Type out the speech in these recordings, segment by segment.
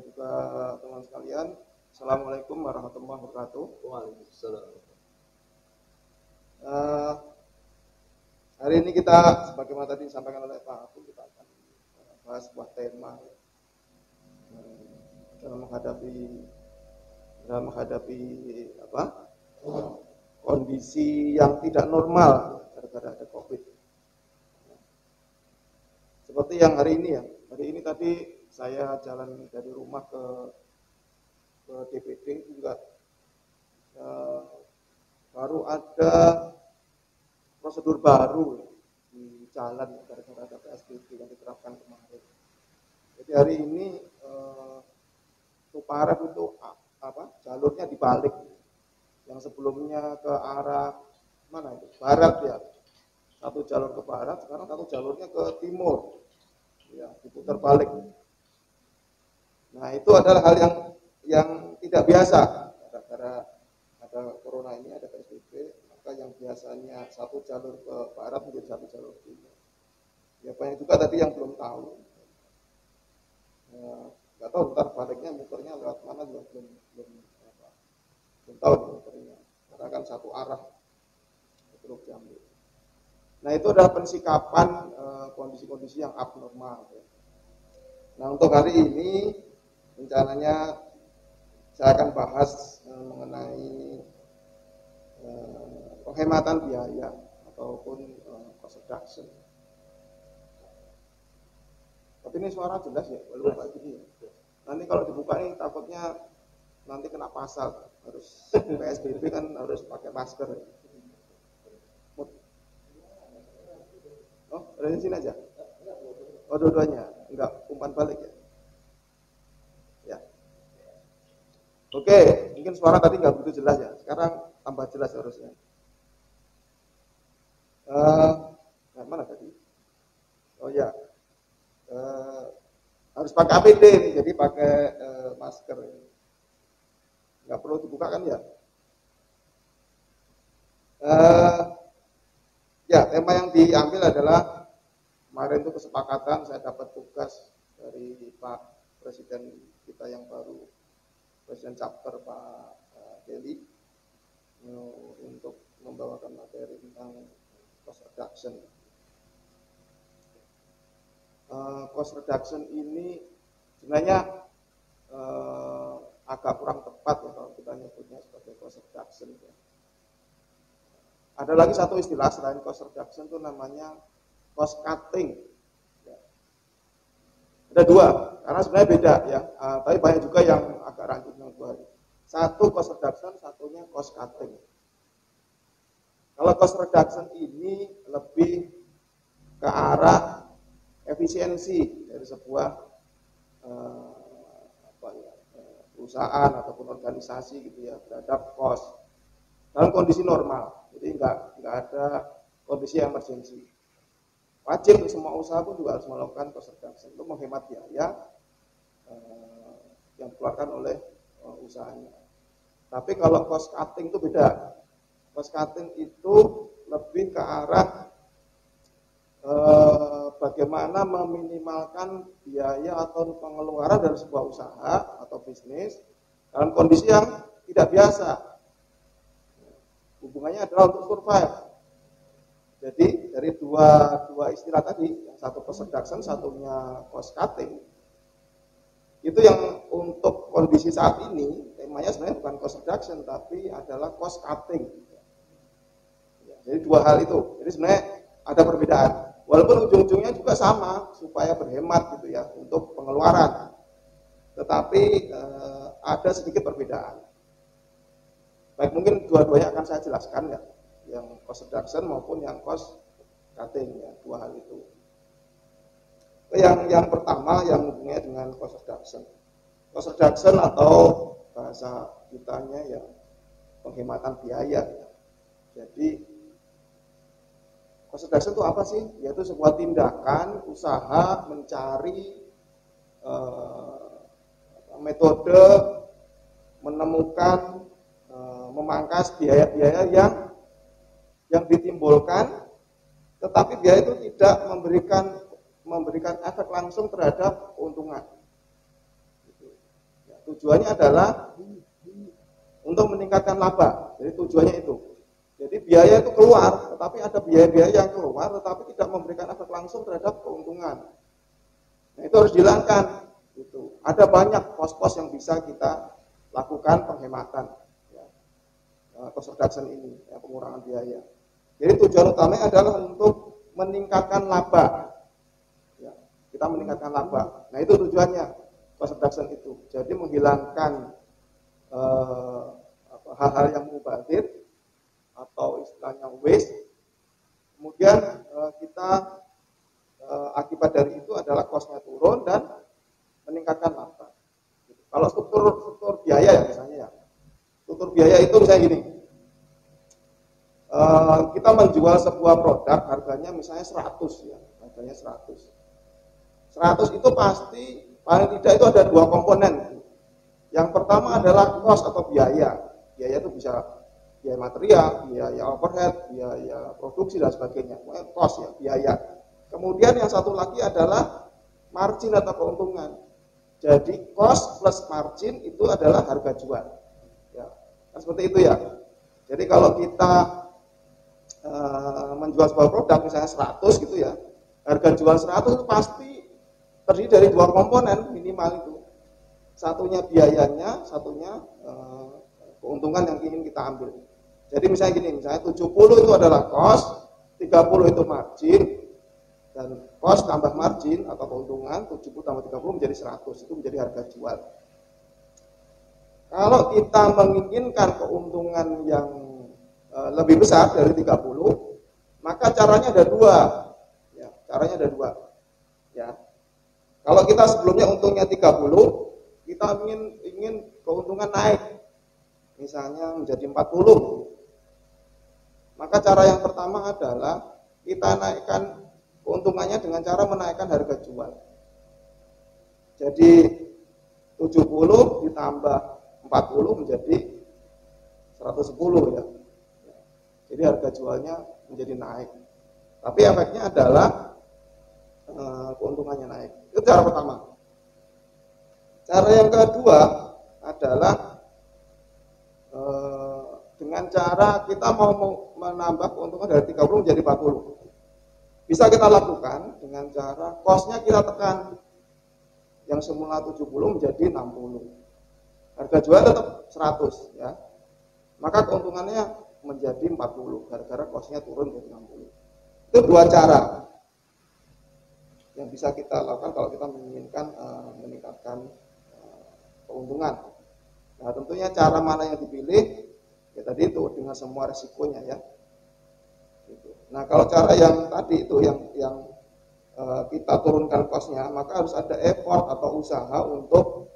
juga teman sekalian. Assalamualaikum warahmatullahi wabarakatuh. Waalaikumsalam. Hari ini kita, sebagaimana tadi disampaikan oleh Pak Abu, kita akan bahas sebuah tema dalam menghadapi kondisi yang tidak normal gara-gara ada COVID. Seperti yang hari ini ya. Hari ini tadi saya jalan dari rumah ke DPD juga baru ada prosedur baru di jalan gara-gara ada PSBB yang diterapkan kemarin. Jadi hari ini Tuparef itu jalurnya dibalik. Yang sebelumnya ke arah mana itu? Barat ya. Satu jalur ke barat, sekarang satu jalurnya ke timur. Ya, diputar balik. Nah, itu adalah hal yang tidak biasa. Karena ada corona ini, ada PSBB, maka yang biasanya satu jalur ke barat menjadi satu jalur ke timur. Ya, banyak juga tadi yang belum tahu. Nggak tahu ntar baliknya muternya lewat mana juga belum tahu muternya. Karena kan satu arah Teluk Jambi. Nah, itu adalah pensikapan kondisi-kondisi yang abnormal. Nah, untuk hari ini rencananya saya akan bahas mengenai penghematan biaya ataupun cost reduction. Tapi ini suara jelas ya, belum kayak gini ya. Nanti kalau dibuka nih takutnya nanti kena pasal, harus PSBB kan harus pakai masker. Oh, dari sini aja. Oh, dua-duanya. Enggak, umpan balik ya. Ya. Oke, mungkin suara tadi enggak begitu jelas ya. Sekarang tambah jelas harusnya. Mana tadi? Oh ya. Harus pakai APD nih, jadi pakai masker. Enggak perlu dibuka kan ya? Ya, tema yang diambil adalah kemarin itu kesepakatan, saya dapat tugas dari Pak Presiden kita yang baru, Presiden Chapter Pak Deli, untuk membawakan materi tentang cost reduction. Cost reduction ini sebenarnya agak kurang tepat ya kalau kita nyebutnya sebagai cost reduction. Ya. Ada lagi satu istilah selain cost reduction itu namanya cost cutting. Ya. Ada dua, karena sebenarnya beda ya. Tapi banyak juga yang agak rancu dengan dua. Satu cost reduction, satunya cost cutting. Kalau cost reduction ini lebih ke arah efisiensi dari sebuah perusahaan ataupun organisasi gitu ya terhadap cost dalam kondisi normal. Jadi enggak ada kondisi emergensi. Wajib semua usaha pun juga harus melakukan cost reduction untuk menghemat biaya yang dikeluarkan oleh usahanya. Tapi kalau cost cutting itu beda. Cost cutting itu lebih ke arah bagaimana meminimalkan biaya atau pengeluaran dari sebuah usaha atau bisnis dalam kondisi yang tidak biasa. Hubungannya adalah untuk survive. Jadi dari dua istilah tadi, yang satu cost reduction, satunya cost cutting, itu yang untuk kondisi saat ini temanya sebenarnya bukan cost reduction tapi adalah cost cutting. Jadi dua hal itu. Jadi sebenarnya ada perbedaan. Walaupun ujung-ujungnya juga sama supaya berhemat gitu ya untuk pengeluaran. Tetapi ada sedikit perbedaan. Baik, mungkin dua-duanya akan saya jelaskan ya, yang cost reduction maupun yang cost cutting ya, dua hal itu. Yang pertama yang hubungannya dengan cost reduction. Cost reduction atau bahasa kitanya ya penghematan biaya. Ya. Jadi cost reduction itu apa sih? Yaitu sebuah tindakan usaha mencari metode menemukan memangkas biaya-biaya yang ditimbulkan, tetapi biaya itu tidak memberikan efek langsung terhadap keuntungan. tujuannya adalah untuk meningkatkan laba. Jadi tujuannya itu. Jadi biaya itu keluar, tetapi ada biaya-biaya yang keluar, tetapi tidak memberikan efek langsung terhadap keuntungan. Nah, itu harus dihilangkan. Gitu. Ada banyak pos-pos yang bisa kita lakukan penghematan, ya, cost reduction ini, ya, pengurangan biaya. Jadi tujuan utamanya adalah untuk meningkatkan laba. Ya, kita meningkatkan laba. Nah, itu tujuannya cost reduction itu. Jadi menghilangkan hal-hal yang mubazir atau istilahnya waste. Kemudian kita akibat dari itu adalah cost-nya turun dan meningkatkan laba. Kalau struktur biaya ya misalnya ya. Struktur biaya itu misalnya gini. Kita menjual sebuah produk harganya misalnya 100 ya, harganya 100. 100 itu pasti paling tidak itu ada dua komponen. Yang pertama adalah cost atau biaya. Biaya itu bisa biaya material, biaya overhead, biaya produksi dan sebagainya. Cost ya, biaya. Kemudian yang satu lagi adalah margin atau keuntungan. Jadi cost plus margin itu adalah harga jual. Ya, kan seperti itu ya. Jadi kalau kita menjual sebuah produk misalnya 100 gitu ya, harga jual 100 itu pasti terdiri dari dua komponen minimal itu. Satunya biayanya, satunya keuntungan yang ingin kita ambil. Jadi misalnya gini, misalnya 70 itu adalah cost, 30 itu margin, dan cost tambah margin atau keuntungan 70 tambah 30 menjadi 100, itu menjadi harga jual. Kalau kita menginginkan keuntungan yang lebih besar dari 30, maka caranya ada dua. Ya, caranya ada dua. Ya. Kalau kita sebelumnya untungnya 30, kita ingin keuntungan naik, misalnya menjadi 40. Maka cara yang pertama adalah kita naikkan keuntungannya dengan cara menaikkan harga jual. Jadi 70 ditambah 40 menjadi 110 ya. Jadi harga jualnya menjadi naik. Tapi efeknya adalah keuntungannya naik. Itu cara pertama. Cara yang kedua adalah dengan cara kita mau menambah keuntungan dari 30 menjadi 40. Bisa kita lakukan dengan cara cost-nya kita tekan. Yang semula 70 menjadi 60. Harga jual tetap 100 ya. Maka keuntungannya menjadi 40 gara-gara cost-nya turun dari 60. Itu dua cara yang bisa kita lakukan kalau kita menginginkan meningkatkan keuntungan. Nah, tentunya cara mana yang dipilih ya tadi itu dengan semua resikonya ya. Gitu. Nah, kalau cara yang tadi itu yang kita turunkan cost-nya, maka harus ada effort atau usaha untuk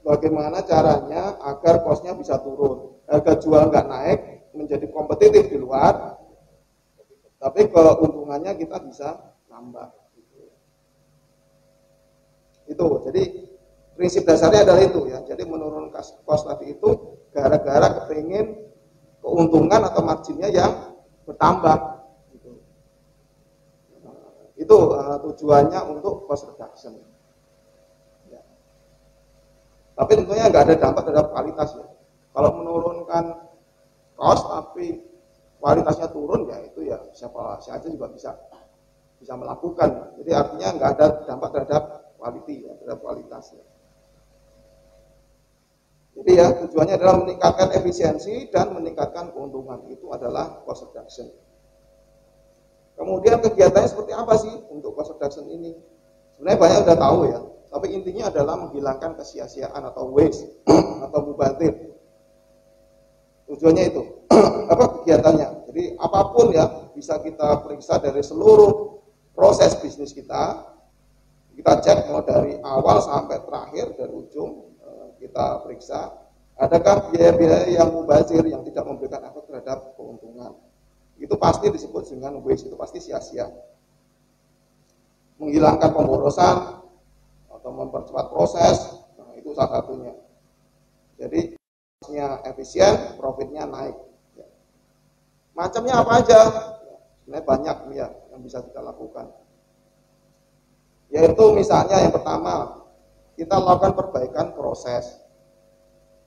bagaimana caranya agar cost-nya bisa turun. Harga jual nggak naik, menjadi kompetitif di luar, tapi keuntungannya kita bisa nambah. Gitu. Itu, jadi prinsip dasarnya adalah itu ya. Jadi menurunkan cost tadi itu gara-gara kepingin keuntungan atau marginnya yang bertambah. Gitu. Itu tujuannya untuk cost reduction. Ya. Tapi tentunya nggak ada dampak terhadap kualitas ya. Kalau menurunkan cost tapi kualitasnya turun ya itu ya siapa saja juga bisa melakukan. Jadi artinya nggak ada dampak terhadap quality ya, terhadap kualitas ya. Jadi ya tujuannya adalah meningkatkan efisiensi dan meningkatkan keuntungan. Itu adalah cost reduction. Kemudian kegiatannya seperti apa sih untuk cost reduction ini? Sebenarnya banyak udah tahu ya. Tapi intinya adalah menghilangkan kesia-siaan atau waste atau mubazir. Tujuannya itu apa kegiatannya? Jadi apapun ya bisa kita periksa dari seluruh proses bisnis kita. Kita cek mulai dari awal sampai terakhir dari ujung. Kita periksa adakah biaya-biaya yang mubazir yang tidak memberikan efek terhadap keuntungan. Itu pasti disebut dengan waste, itu pasti sia-sia. Menghilangkan pemborosan atau mempercepat proses, nah itu salah satunya. Jadi prosesnya efisien, profitnya naik. Ya. Macamnya apa aja? Sebenarnya banyak ya yang bisa kita lakukan. Yaitu misalnya yang pertama kita lakukan perbaikan proses.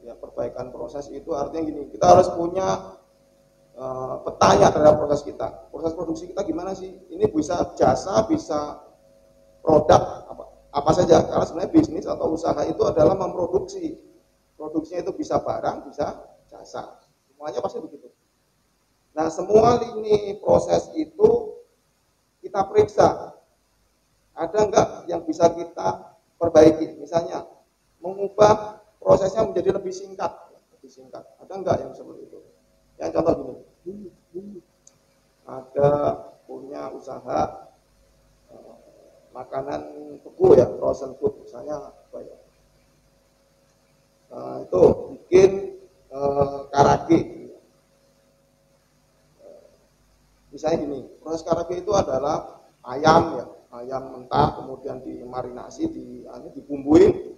Ya, perbaikan proses itu artinya gini, kita harus punya petanya terhadap proses kita. Proses produksi kita gimana sih? Ini bisa jasa, bisa produk, apa saja. Karena sebenarnya bisnis atau usaha itu adalah memproduksi. Produksinya itu bisa barang, bisa jasa. Semuanya pasti begitu. Nah, semua lini proses itu kita periksa. Ada enggak yang bisa kita perbaiki? Misalnya, mengubah prosesnya menjadi lebih singkat. Ada enggak yang seperti itu? Yang contoh gini, ada punya usaha makanan beku ya, frozen food misalnya apa ya, itu bikin karage. Misalnya gini, proses karage itu adalah ayam ya, ayam mentah kemudian dimarinasi, dibumbuin,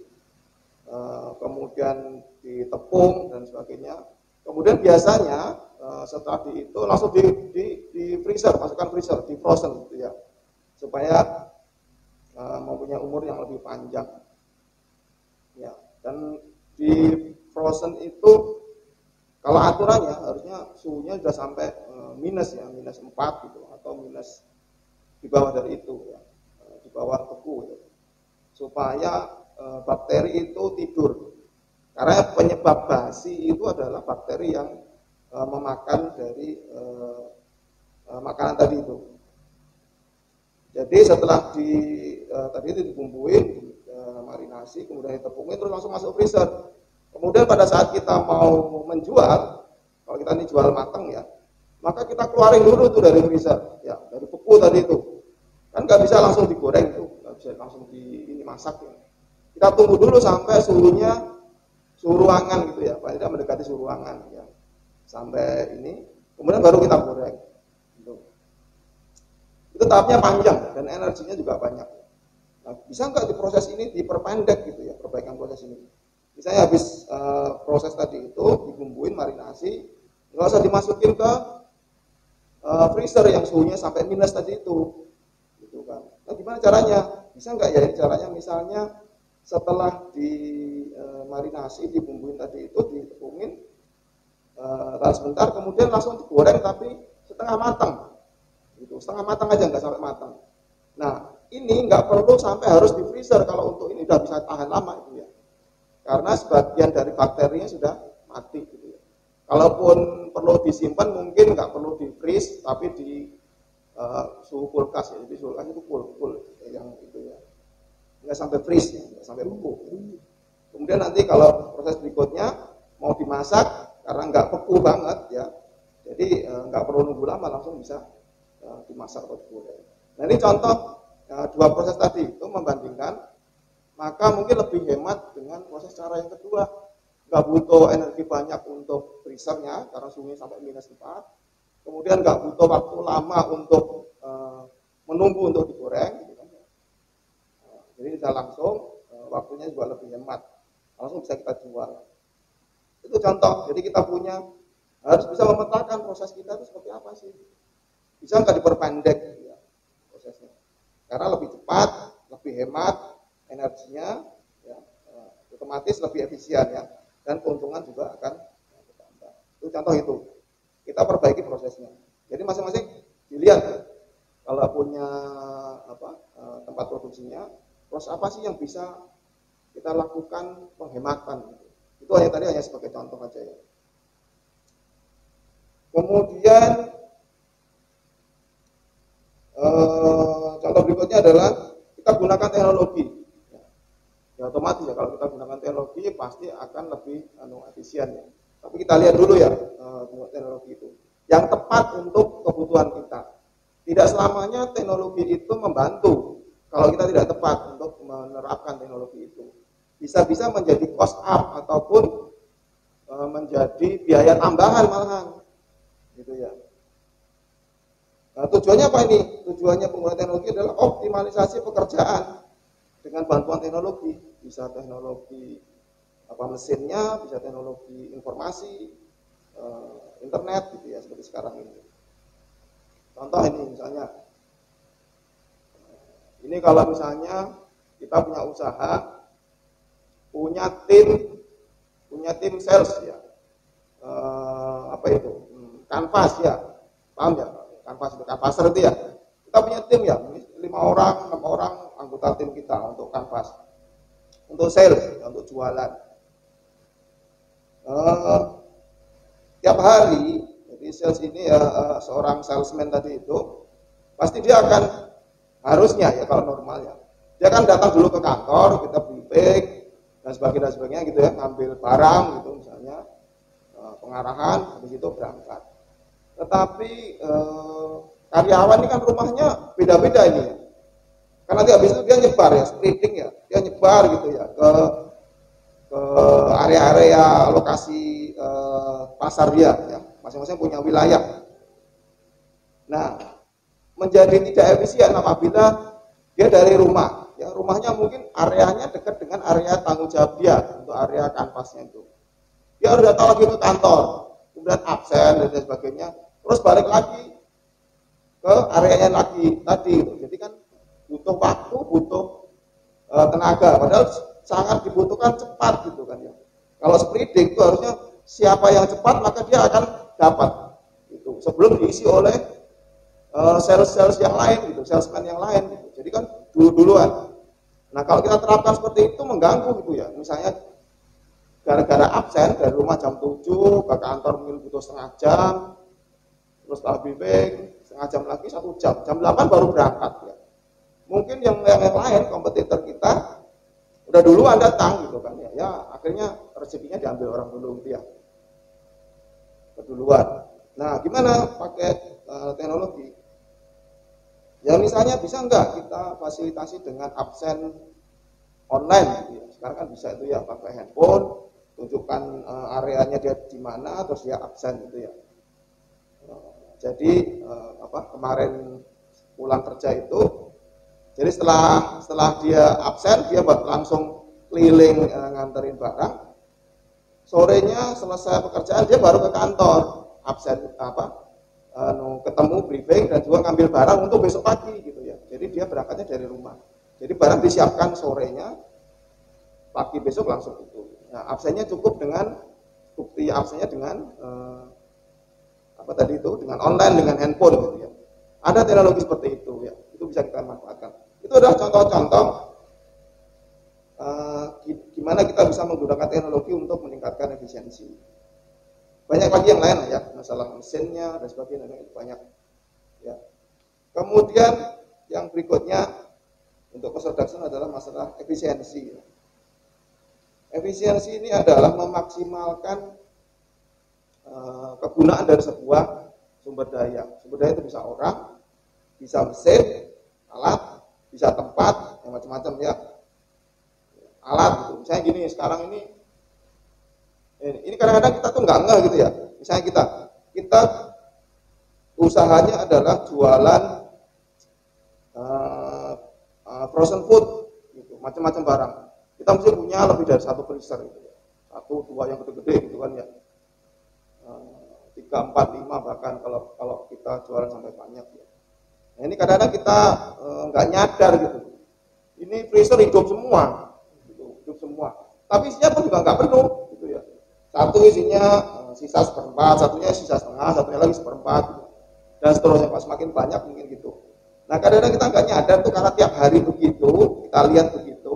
kemudian ditepung dan sebagainya. Kemudian biasanya setelah itu langsung di freezer, masukkan freezer, di frozen gitu ya, supaya mempunyai umur yang lebih panjang. Ya, dan di frozen itu kalau aturannya harusnya suhunya sudah sampai minus ya, minus 4 gitu, atau minus di bawah dari itu ya, di bawah beku gitu, supaya bakteri itu tidur. Karena penyebab basi itu adalah bakteri yang memakan dari makanan tadi itu. Jadi setelah tadi itu dibumbuin, marinasi, kemudian ditepungin, terus langsung masuk freezer. Kemudian pada saat kita mau menjual, kalau kita ini jual matang ya, maka kita keluarin dulu tuh dari freezer, ya, dari beku tadi itu. Kan nggak bisa langsung digoreng tuh, nggak bisa langsung masak ya. Kita tunggu dulu sampai suhu ruangan gitu ya, paling tidak mendekati suhu ruangan ya, sampai ini, kemudian baru kita goreng. Gitu. Itu tahapnya panjang dan energinya juga banyak. Nah, bisa nggak di proses ini diperpendek gitu ya, perbaikan proses ini? Misalnya habis proses tadi itu dibumbuin, marinasi, nggak usah dimasukin ke freezer yang suhunya sampai minus tadi itu, gitu kan? Nah, gimana caranya? Bisa nggak ya caranya? Misalnya setelah marinasi, dibumbuin tadi itu, ditepungin, tahan sebentar, kemudian langsung digoreng tapi setengah matang, gitu, setengah matang aja, nggak sampai matang. Nah, ini nggak perlu sampai harus di freezer kalau untuk ini udah bisa tahan lama itu ya, karena sebagian dari bakterinya sudah mati gitu ya. Kalaupun perlu disimpan mungkin nggak perlu di freeze, tapi di suhu kulkas ya, jadi suhu kulkas itu full yang itu ya, nggak sampai freeze ya, nggak sampai beku. Kemudian nanti kalau proses berikutnya mau dimasak, karena nggak beku banget ya, jadi nggak perlu nunggu lama, langsung bisa dimasak atau digoreng. Nah, ini contoh dua proses tadi itu membandingkan, maka mungkin lebih hemat dengan proses cara yang kedua. Nggak butuh energi banyak untuk freezernya karena suhunya sampai minus 4. Kemudian nggak butuh waktu lama untuk menunggu untuk digoreng. Gitu kan. Jadi bisa langsung, waktunya juga lebih hemat. Langsung bisa kita jual. Itu contoh. Jadi kita harus bisa memetakan proses kita itu seperti apa sih. Bisa nggak diperpendek ya, prosesnya. Karena lebih cepat, lebih hemat energinya, ya, otomatis lebih efisien ya, dan keuntungan juga akan bertambah. Itu contoh itu. Kita perbaiki prosesnya. Jadi masing-masing dilihat ya, kalau punya tempat produksinya, proses apa sih yang bisa kita lakukan penghematan. Itu hanya sebagai contoh aja ya. Kemudian contoh berikutnya adalah kita gunakan teknologi. Ya, otomatis ya kalau kita gunakan teknologi pasti akan lebih efisien ya. Tapi kita lihat dulu ya teknologi itu yang tepat untuk kebutuhan kita. Tidak selamanya teknologi itu membantu kalau kita tidak tepat untuk menerapkan teknologi itu. Bisa-bisa menjadi cost up ataupun menjadi biaya tambahan malahan, gitu ya. Nah, tujuannya apa ini? Tujuannya penggunaan teknologi adalah optimalisasi pekerjaan dengan bantuan teknologi. Bisa teknologi mesinnya, bisa teknologi informasi, internet gitu ya, seperti sekarang ini. Contoh ini misalnya, ini kalau misalnya kita punya usaha, punya tim punya tim sales ya, apa itu, canvas ya, paham ya, canvas itu canvasser itu ya. Kita punya tim ya, 5 orang, 6 orang anggota tim kita untuk canvas, untuk sales, ya, untuk jualan. Tiap hari, jadi sales ini ya, seorang salesman tadi itu pasti dia akan harusnya ya kalau normalnya dia akan datang dulu ke kantor, kita briefing dan sebagainya gitu ya, ngambil barang gitu misalnya, pengarahan, habis itu berangkat. Tetapi karyawan ini kan rumahnya beda-beda ini ya, karena dia habis itu dia nyebar ya, spreading ya, dia nyebar gitu ya ke area-area lokasi pasar dia ya, masing-masing punya wilayah. Nah, menjadi tidak efisien apabila dia dari rumah ya, rumahnya mungkin areanya dekat dengan area tanggung jawab dia untuk area kanvasnya itu. Dia harus datang lagi ke kantor, kemudian absen dan sebagainya, terus balik lagi ke areanya lagi tadi gitu. Jadi kan butuh waktu, butuh tenaga, padahal sangat dibutuhkan cepat gitu kan ya. Kalau spreading itu harusnya siapa yang cepat maka dia akan dapat itu sebelum diisi oleh sales yang lain gitu, salesman yang lain gitu. Jadi kan duluan. Nah, kalau kita terapkan seperti itu mengganggu gitu ya. Misalnya gara-gara absen dari rumah jam 7 ke kantor mungkin butuh setengah jam, terus setelah briefing setengah jam lagi 1 jam, jam 8 baru berangkat ya. Mungkin yang lain kompetitor kita udah duluan datang gitu kan ya. Ya akhirnya rezekinya diambil orang dulu gitu ya. Keduluan. Nah, gimana pakai teknologi? Ya misalnya bisa enggak kita fasilitasi dengan absen online gitu ya. Sekarang kan bisa itu ya, pakai handphone, tunjukkan areanya dia di mana, terus dia absen gitu ya. Jadi kemarin pulang kerja itu, jadi setelah dia absen, dia langsung keliling nganterin barang. Sorenya selesai pekerjaan dia baru ke kantor, absen ketemu briefing dan juga ngambil barang untuk besok pagi gitu ya. Jadi dia berangkatnya dari rumah. Jadi barang disiapkan sorenya, pagi besok langsung itu. Nah, absennya cukup dengan bukti absennya dengan dengan online, dengan handphone gitu ya. Ada teknologi seperti itu ya. Itu bisa kita manfaatkan. Itu adalah contoh-contoh gimana kita bisa menggunakan teknologi untuk meningkatkan efisiensi. Banyak lagi yang lain ya, masalah mesinnya dan sebagainya, itu banyak ya. Kemudian yang berikutnya untuk cost reduction adalah masalah efisiensi ya. Efisiensi ini adalah memaksimalkan kegunaan dari sebuah sumber daya. Sumber daya itu bisa orang, bisa mesin, alat, bisa tempat, yang macam-macam ya. Alat gitu. Misalnya gini, sekarang ini kadang-kadang kita tuh nggak ngeh gitu ya. Misalnya kita usahanya adalah jualan frozen food gitu, macam-macam barang. Kita mesti punya lebih dari 1 freezer gitu ya. 1, 2 yang gede-gede gitu kan ya. 3, 4, 5 bahkan kalau kita jualan sampai banyak ya. Nah, ini kadang-kadang kita nggak nyadar gitu. Ini freezer hidup semua, gitu, hidup semua. Tapi isinya pun juga nggak penuh gitu ya. Satu isinya sisa 1/4, satunya sisa setengah, satunya lagi 1/4 gitu. Dan seterusnya, Pak, semakin banyak mungkin gitu. Nah, kadang-kadang kita nggak nyadar tuh karena tiap hari begitu, kita lihat begitu,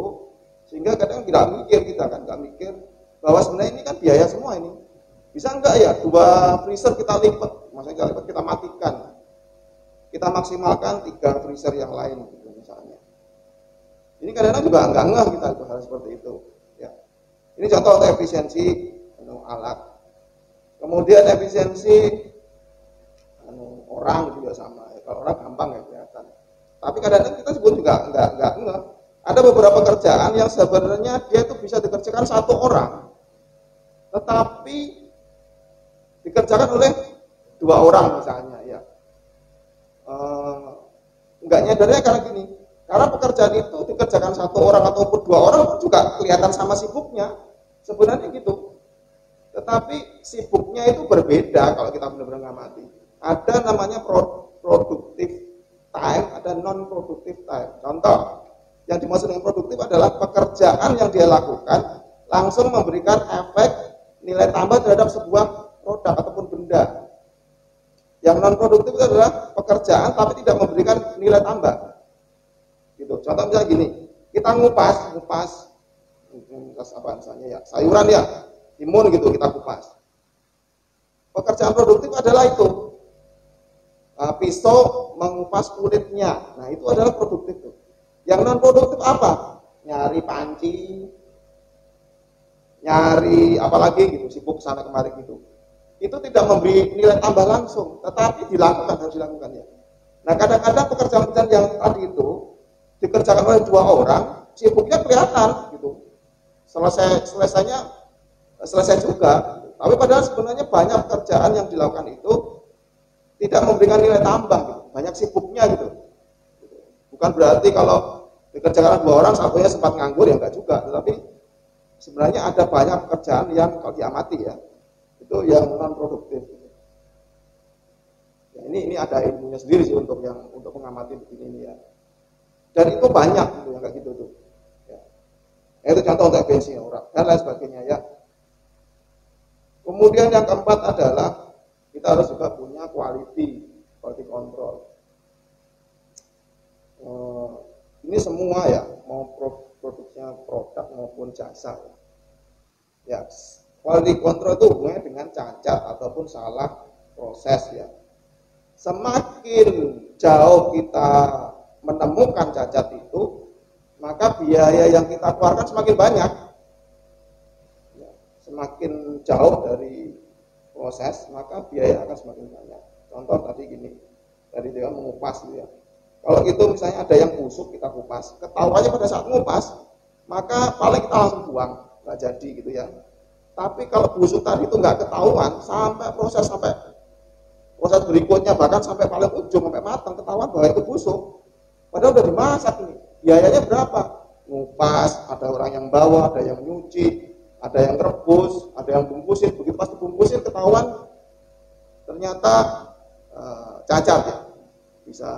sehingga kadang tidak mikir kita kan, nggak mikir bahwa sebenarnya ini kan biaya semua ini. Bisa enggak ya 2 freezer kita lipat, maksudnya kita lipat, kita matikan, kita maksimalkan 3 freezer yang lain gitu misalnya. Ini kadang-kadang juga nggak ngeh kita itu hal seperti itu. Ya. Ini contoh untuk efisiensi alat. Kemudian efisiensi orang juga sama. Ya, kalau orang gampang ya kelihatan. Tapi kadang-kadang kita sebut juga nggak ngeh. Ada beberapa kerjaan yang sebenarnya dia itu bisa dikerjakan 1 orang, tetapi dikerjakan oleh 2 orang misalnya ya. Nggak nyadarnya karena gini, karena pekerjaan itu dikerjakan 1 orang ataupun 2 orang juga kelihatan sama sibuknya sebenarnya gitu. Tetapi sibuknya itu berbeda kalau kita benar-benar ngamati. Ada namanya produktif time, ada non produktif time. Contoh, yang dimaksud dengan produktif adalah pekerjaan yang dia lakukan langsung memberikan efek nilai tambah terhadap sebuah produk ataupun benda. Yang non produktif itu adalah pekerjaan tapi tidak memberikan nilai tambah. Gitu. Contoh misalnya gini, kita ngupas apa misalnya ya, sayuran ya, timun gitu kita kupas. Pekerjaan produktif adalah itu. Pisau mengupas kulitnya. Nah, itu adalah produktif tuh. Yang non produktif apa? Nyari panci, nyari apalagi gitu, sibuk sana kemari gitu. Itu tidak memberi nilai tambah langsung, tetapi harus dilakukan ya. Nah, kadang-kadang pekerjaan-pekerjaan yang tadi itu dikerjakan oleh 2 orang, sibuknya kelihatan gitu. Selesai juga. Tapi padahal sebenarnya banyak pekerjaan yang dilakukan itu tidak memberikan nilai tambah gitu. Banyak sibuknya gitu. Bukan berarti kalau dikerjakan 2 orang satunya sempat nganggur ya enggak juga, tetapi sebenarnya ada banyak pekerjaan yang kalau diamati ya itu yang non produktif. Ya, ini ada ilmunya sendiri sih untuk mengamati begini ini ya. Dan itu banyak gitu yang kayak gitu tuh. Ya. Itu contoh untuk efisiensi orang dan lain sebagainya ya. Kemudian yang keempat adalah kita harus juga punya quality control. Ini semua ya, mau produknya produk maupun jasa. Ya, quality control itu hubungannya dengan cacat ataupun salah proses ya. Semakin jauh kita menemukan cacat itu, maka biaya yang kita keluarkan semakin banyak. Ya, semakin jauh dari proses, maka biaya akan semakin banyak. Contoh tadi gini, tadi dia mengupas gitu ya. Kalau itu misalnya ada yang busuk kita kupas, ketahuannya pada saat mengupas, maka paling kita langsung buang, nggak jadi gitu ya. Tapi kalau busuk tadi itu nggak ketahuan sampai proses berikutnya, bahkan sampai paling ujung sampai matang ketahuan bahwa itu busuk. Padahal udah dimasak nih. Biayanya berapa? Ngupas, ada orang yang bawa, ada yang nyuci, ada yang rebus, ada yang bungkusin. Begitu pas dibungkusin ketahuan ternyata cacat ya, bisa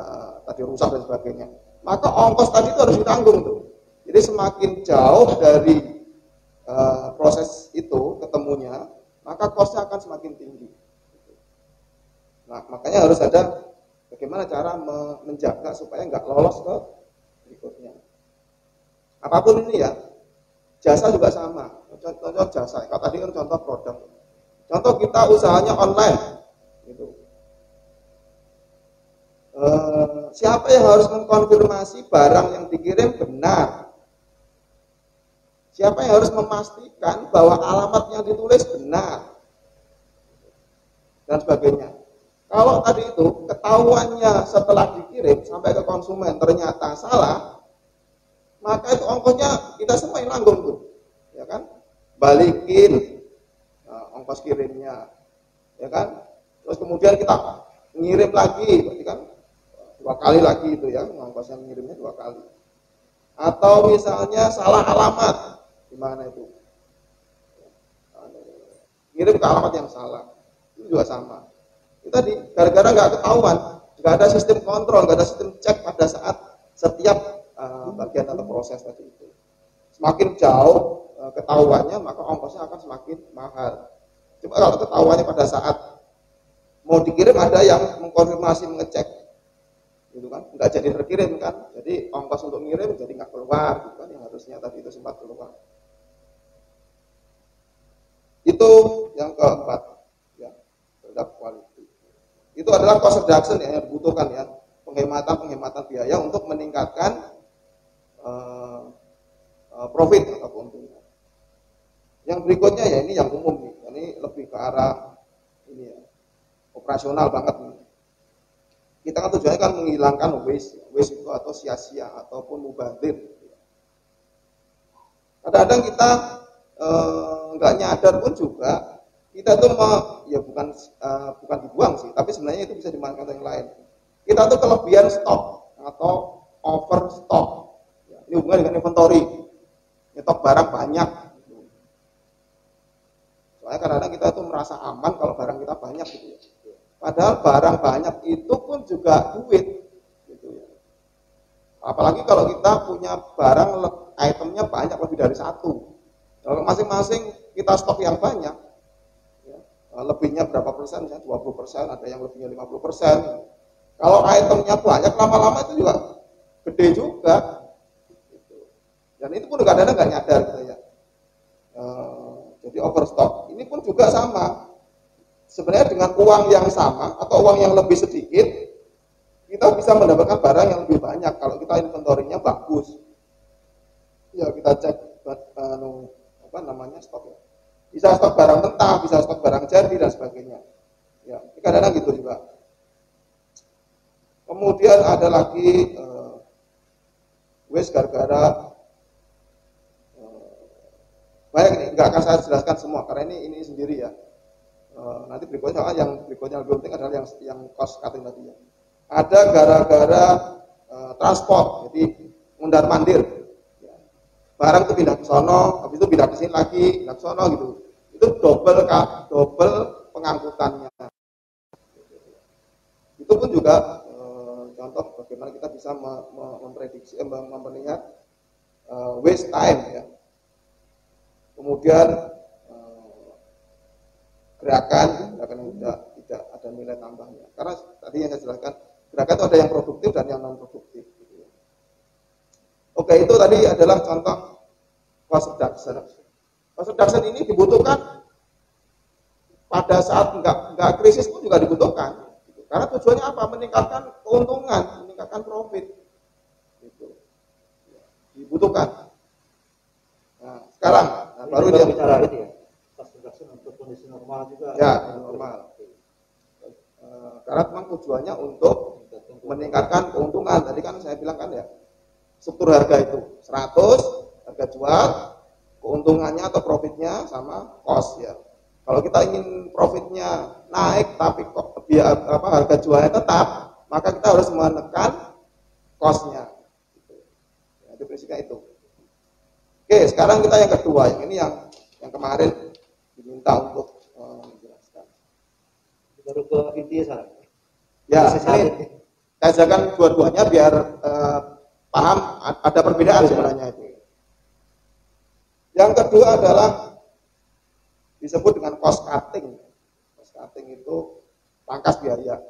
tadi rusak dan sebagainya. Maka ongkos tadi itu harus ditanggung tuh. Jadi semakin jauh dari proses itu ketemunya, maka kosnya akan semakin tinggi. Nah, makanya harus ada bagaimana cara menjaga supaya nggak lolos ke berikutnya. Apapun ini ya, jasa juga sama. Contoh jasa, kalau tadi kan contoh produk. Contoh kita usahanya online, gitu. Siapa yang harus mengkonfirmasi barang yang dikirim benar? Siapa yang harus memastikan bahwa alamat yang ditulis benar? Dan sebagainya. Kalau tadi itu ketahuannya setelah dikirim sampai ke konsumen ternyata salah, maka itu ongkosnya kita semua yang nanggung tuh, ya kan? Balikin ongkos kirimnya, ya kan? Terus kemudian kita ngirim lagi, berarti kan 2 kali lagi itu ya, ongkosnya ngirimnya 2 kali. Atau misalnya salah alamat, gimana itu? Ngirim ke alamat yang salah, itu juga sama. Itu tadi gara-gara nggak ketahuan, nggak ada sistem kontrol, nggak ada sistem cek pada saat setiap bagian atau proses tadi itu. Semakin jauh ketahuannya, maka ongkosnya akan semakin mahal. Coba kalau ketahuannya pada saat mau dikirim ada yang mengkonfirmasi, mengecek, gitu kan, nggak jadi terkirim kan, jadi ongkos untuk ngirim jadi nggak keluar, gitu kan, yang harusnya tadi itu sempat keluar. Itu yang keempat, ya, terhadap quality. Itu adalah cost reduction yang dibutuhkan ya, penghematan biaya untuk meningkatkan profit atau keuntungan. Yang berikutnya ya ini yang umum nih, ini lebih ke arah ini ya, operasional banget nih. Kita kan tujuannya kan menghilangkan waste itu atau sia-sia ataupun mubazir. Kadang-kadang kita nggak nyadar pun juga kita tuh ya bukan dibuang sih, tapi sebenarnya itu bisa dimanfaatkan yang lain. Kita tuh kelebihan stok atau overstock. Ya, ini hubungan dengan inventory. Nyetok barang banyak. Soalnya kadang-kadang kita tuh merasa aman kalau barang kita banyak gitu ya. Padahal barang banyak itu pun juga duit gitu ya. Apalagi kalau kita punya barang itemnya banyak lebih dari 1. Kalau masing-masing kita stok yang banyak, lebihnya berapa persen, misalnya 20%, ada yang lebihnya 50%. Kalau itemnya banyak, lama-lama itu juga gede juga. Dan itu pun kadang-kadang nggak nyadar gitu ya. Jadi overstock. Ini pun juga sama. Sebenarnya dengan uang yang sama atau uang yang lebih sedikit, kita bisa mendapatkan barang yang lebih banyak kalau kita inventory-nya bagus. Ya kita cek stok ya. Bisa stok barang mentah, bisa stok barang jadi dan sebagainya. Ya, kadang-kadang gitu juga. Kemudian ada lagi waste gara-gara banyak ini, nggak akan saya jelaskan semua karena ini sendiri ya. Nanti berikutnya yang berikutnya lebih penting adalah yang cost cutting tadi ya. Ada gara-gara transport, jadi mundar mandir. Ya. Barang itu pindah ke sono, habis itu pindah ke sini lagi, pindah ke sono gitu. Itu double pengangkutannya. Itu pun juga contoh bagaimana kita bisa memprediksi, melihat waste time ya. Kemudian gerakan yang tidak ada nilai tambahnya. Karena tadi yang saya jelaskan, gerakan itu ada yang produktif dan yang non produktif. Oke, itu tadi adalah contoh cost reduction. Cost reduction ini dibutuhkan pada saat nggak krisis pun juga dibutuhkan. Karena tujuannya apa? Meningkatkan keuntungan, meningkatkan profit. Gitu. Dibutuhkan. Nah, sekarang baru dia bicara itu ya. Cost reduction untuk kondisi normal juga. Ya, normal. Karena memang tujuannya untuk meningkatkan keuntungan. Tadi kan saya bilang kan ya, struktur harga itu 100, harga jual, keuntungannya atau profitnya sama cost ya. Kalau kita ingin profitnya naik tapi harga jualnya tetap, maka kita harus menekan cost-nya. Ya, itu prinsipnya itu. Oke, sekarang kita yang kedua, yang ini yang kemarin diminta untuk menjelaskan. Baru ke intinya sekarang. Ya, ini saya jelaskan dua-duanya biar paham ada perbedaan sebenarnya itu. Yang kedua adalah disebut dengan cost cutting. Cost cutting itu pangkas biaya.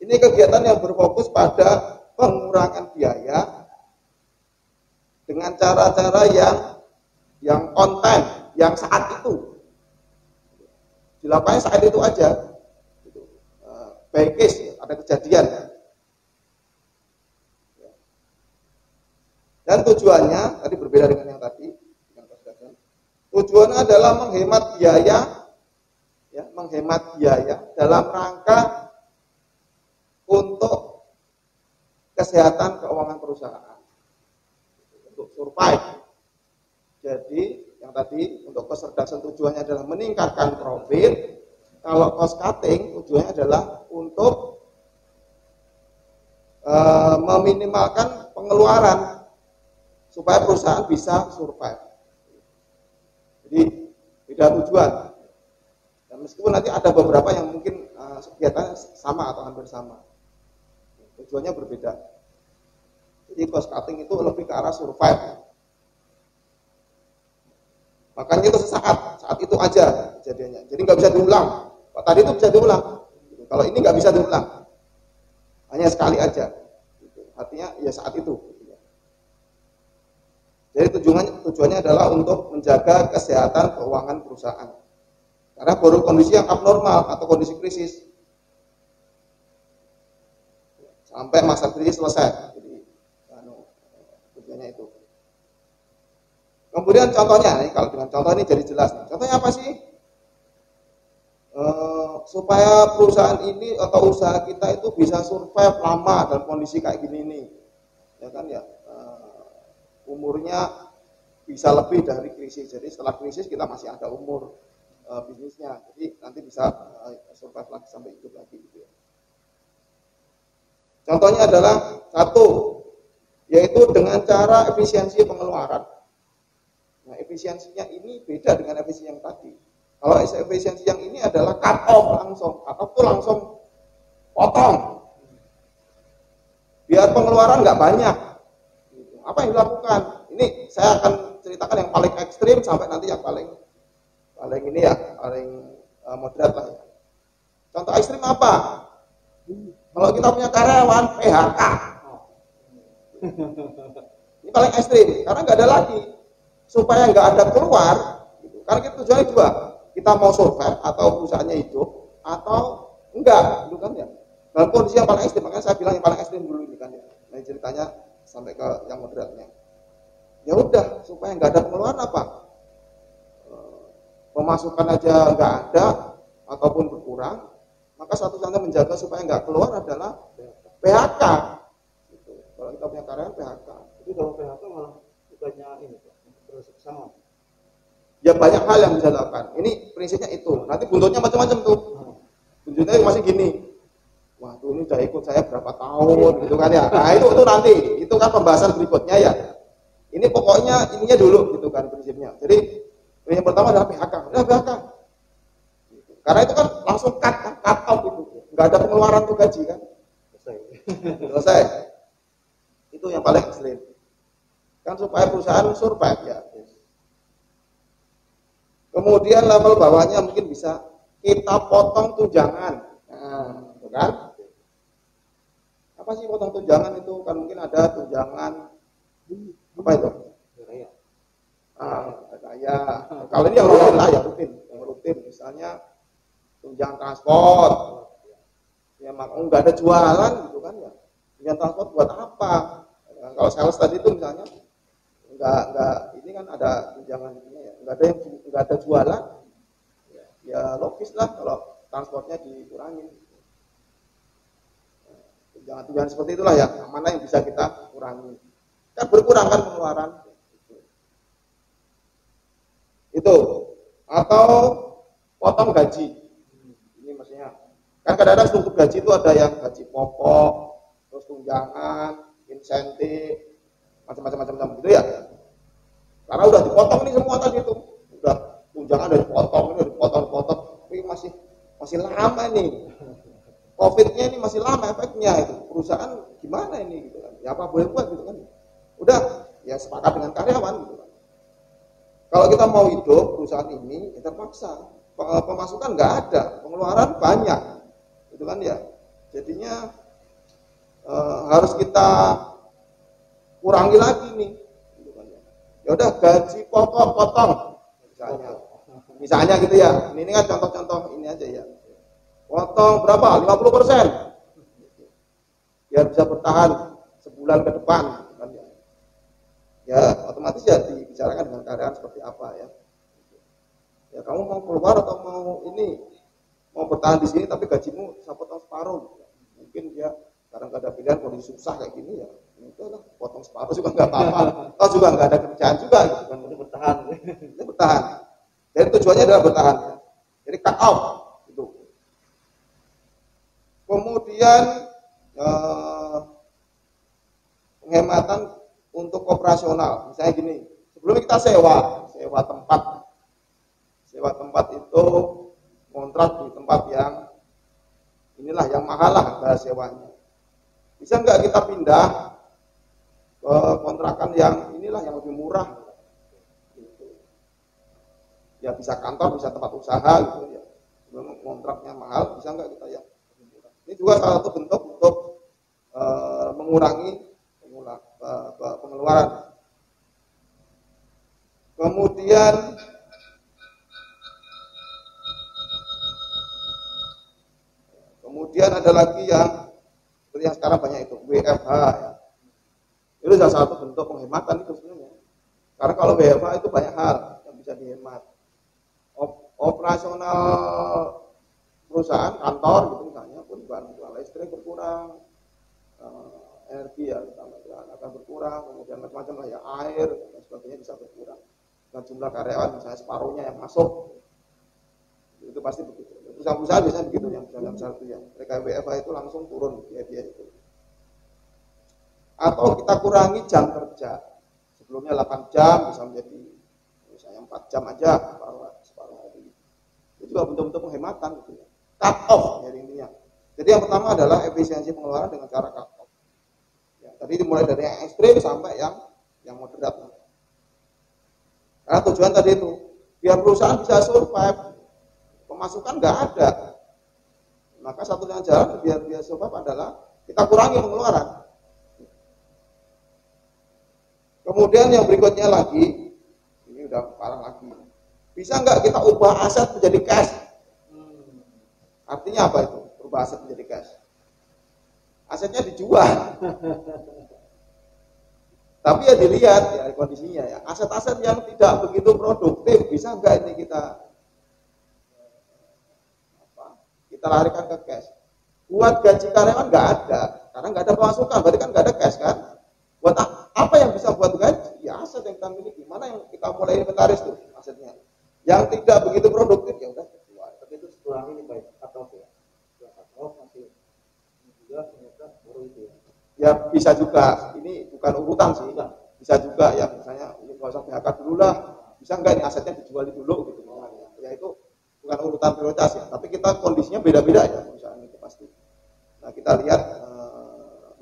Ini kegiatan yang berfokus pada pengurangan biaya dengan cara-cara yang on time, yang saat itu. Dilakukannya saat itu aja. By case, ya, ada kejadian. Dan tujuannya, tadi berbeda dengan yang tadi, tujuannya adalah menghemat biaya dalam rangka untuk kesehatan keuangan perusahaan, untuk survive. Jadi yang tadi untuk cost reduction tujuannya adalah meningkatkan profit. Kalau cost cutting tujuannya adalah untuk meminimalkan pengeluaran supaya perusahaan bisa survive. Jadi beda tujuan. Dan meskipun nanti ada beberapa yang mungkin kegiatannya sama atau hampir sama, tujuannya berbeda. Jadi cost cutting itu lebih ke arah survive. Makanya itu saat itu aja kejadiannya. Jadi nggak bisa diulang. Tadi itu bisa diulang. Kalau ini nggak bisa diulang, hanya sekali aja. Artinya ya saat itu. Jadi tujuannya adalah untuk menjaga kesehatan keuangan perusahaan. Karena baru kondisi yang abnormal atau kondisi krisis sampai masa krisis selesai. Jadi tujuannya itu. Kemudian contohnya, kalau dengan contoh ini jadi jelas. Contohnya apa sih? Supaya perusahaan ini atau usaha kita itu bisa survive lama dalam kondisi kayak gini nih, ya kan ya, umurnya bisa lebih dari krisis. Jadi setelah krisis kita masih ada umur bisnisnya, jadi nanti bisa survive lagi sampai hidup lagi gitu ya. Contohnya adalah satu, yaitu dengan cara efisiensi pengeluaran. Nah, efisiensinya ini beda dengan efisiensi yang tadi. Kalau efisiensi yang ini adalah cut off langsung, atau itu langsung potong, biar pengeluaran nggak banyak. Apa yang dilakukan? Ini saya akan ceritakan yang paling ekstrim sampai nanti yang paling paling ini ya, paling moderat lah ya. Contoh ekstrim apa? Kalau kita punya karyawan PHK, ini paling ekstrim karena nggak ada lagi, supaya nggak ada keluar. Gitu. Karena kita tujuannya dua, kita mau survive atau perusahaannya hidup atau enggak, gitu kan ya. Dalam kondisi yang paling ekstrim, makanya saya bilang yang paling ekstrim dulu ini kan ya. Nah ceritanya sampai ke yang moderatnya. Ya udah, supaya nggak ada pengeluaran apa? Pemasukan aja nggak ada ataupun berkurang, maka satu-satunya menjaga supaya nggak keluar adalah PHK. Gitu. Kalau kita punya karyawan PHK. Jadi kalau PHK malah bukannya ini Pak, terus sama. Ya banyak hal yang bisa dilakukan. Ini prinsipnya itu. Nanti buntutnya macam-macam tuh. Buntutnya masih gini. Wah, tuh ini udah ikut saya berapa tahun gitu kan ya. Nah, itu nanti. Itu kan pembahasan berikutnya ya. Ini pokoknya ininya dulu gitu kan prinsipnya. Jadi yang pertama adalah PHK. Udah PHK. Karena itu kan langsung cut off itu. Enggak ada pengeluaran tuh gaji kan. Selesai. Itu yang paling ekstrim. Kan supaya perusahaan survive ya. Kemudian level bawahnya mungkin bisa kita potong tunjangan. Nah, itu kan? Apa sih potong tunjangan itu? Kan mungkin ada tunjangan apa itu? Raya. Kalau ini yang rutin lah, ya rutin. Yang rutin misalnya tunjangan transport. Ya maka nggak ada jualan gitu kan ya. Tunjangan transport buat apa? Nah, kalau sales tadi itu misalnya nggak ini kan ada tunjangan ini ya. Nggak ada jualan. Ya logis lah kalau transportnya dikurangi. Tunjangan seperti itulah ya. Mana yang bisa kita kurangi? Kan berkurang kan pengeluaran. Itu atau potong gaji. Ini maksudnya kan kadang-kadang struktur gaji itu ada yang gaji pokok, terus tunjangan, insentif, macam-macam gitu ya. Karena udah dipotong nih semua tadi itu, udah tunjangan udah dipotong, ini udah dipotong, tapi masih lama nih. Covid-nya ini masih lama efeknya itu. Perusahaan gimana ini gitu kan? Ya apa boleh buat gitu kan? Udah ya sepakat dengan karyawan gitu kan. Kalau kita mau hidup perusahaan ini, ya terpaksa pemasukan nggak ada, pengeluaran banyak, gitu kan ya. Jadinya harus kita kurangi lagi nih, gitu kan ya. Ya udah gaji pokok potong, misalnya gitu ya. Ini kan contoh-contoh ini aja ya. Potong berapa? 50%, biar bisa bertahan sebulan ke depan, gitu kan ya. Ya otomatis ya dibicarakan dengan karyawan seperti apa ya. Ya kamu mau keluar atau mau bertahan di sini tapi gajimu saya potong separuh. Mungkin dia karena nggak ada pilihan kondisi susah kayak gini ya. Itu lah potong separuh juga nggak apa-apa. Atau juga nggak ada kerjaan juga gitu kan untuk bertahan. Ini bertahan. Jadi tujuannya adalah bertahan ya. Jadi cut off itu. Kemudian penghematan untuk operasional, misalnya gini, sebelumnya kita sewa tempat itu kontrak di tempat yang inilah yang mahal lah bahasa sewanya. Bisa nggak kita pindah ke kontrakan yang inilah yang lebih murah? Gitu. Ya bisa kantor, bisa tempat usaha gitu ya. Sebelum kontraknya mahal, bisa nggak kita yang lebih murah? Ini juga salah satu bentuk untuk mengurangi pengeluaran. Kemudian ada lagi yang seperti yang sekarang banyak itu WFH ya. Itu salah satu bentuk penghematan itu sebenarnya. Karena kalau WFH itu banyak hal yang bisa dihemat. Operasional perusahaan, kantor gitu misalnya pun bahan listrik berkurang, energi ya akan berkurang, kemudian macam-macam lah ya, air dan sebagainya bisa berkurang. Dan jumlah karyawan misalnya separuhnya yang masuk, itu pasti begitu. Perusahaan-perusahaan biasanya begitu yang besar itu ya. Mereka WFH itu langsung turun biaya itu. Atau kita kurangi jam kerja. Sebelumnya 8 jam bisa menjadi misalnya 4 jam aja separuh hari. Itu juga bentuk-bentuk penghematan gitu ya. Cut off ya intinya. Jadi yang pertama adalah efisiensi pengeluaran dengan cara cut off. Tadi dimulai dari yang ekstrim sampai yang moderat. Karena tujuan tadi itu biar perusahaan bisa survive. Pemasukan nggak ada, maka satunya jalan biar survive adalah kita kurangi pengeluaran. Kemudian yang berikutnya lagi, ini udah parah lagi. Bisa nggak kita ubah aset menjadi cash? Artinya apa itu? Ubah aset menjadi cash. Asetnya dijual. Tapi ya dilihat ya kondisinya ya. Aset-aset yang tidak begitu produktif bisa nggak ini kita larikan ke cash. Buat gaji karyawan nggak ada, karena nggak ada pemasukan, berarti kan nggak ada cash kan. Buat apa yang bisa buat gaji? Ya aset yang kita miliki. Mana yang kita mulai inventaris tuh asetnya? Yang tidak begitu produktif ya udah jual. Tapi itu setelah ini baik atau ya? Atau masih juga ternyata baru itu ya? Ya bisa juga. Ini bukan urutan sih. Bisa juga ya misalnya ini nggak usah PHK dulu lah. Bisa nggak ini asetnya dijual dulu gitu. Ya itu bukan urutan prioritas ya, tapi kita kondisinya beda-beda ya perusahaan itu pasti. Nah kita lihat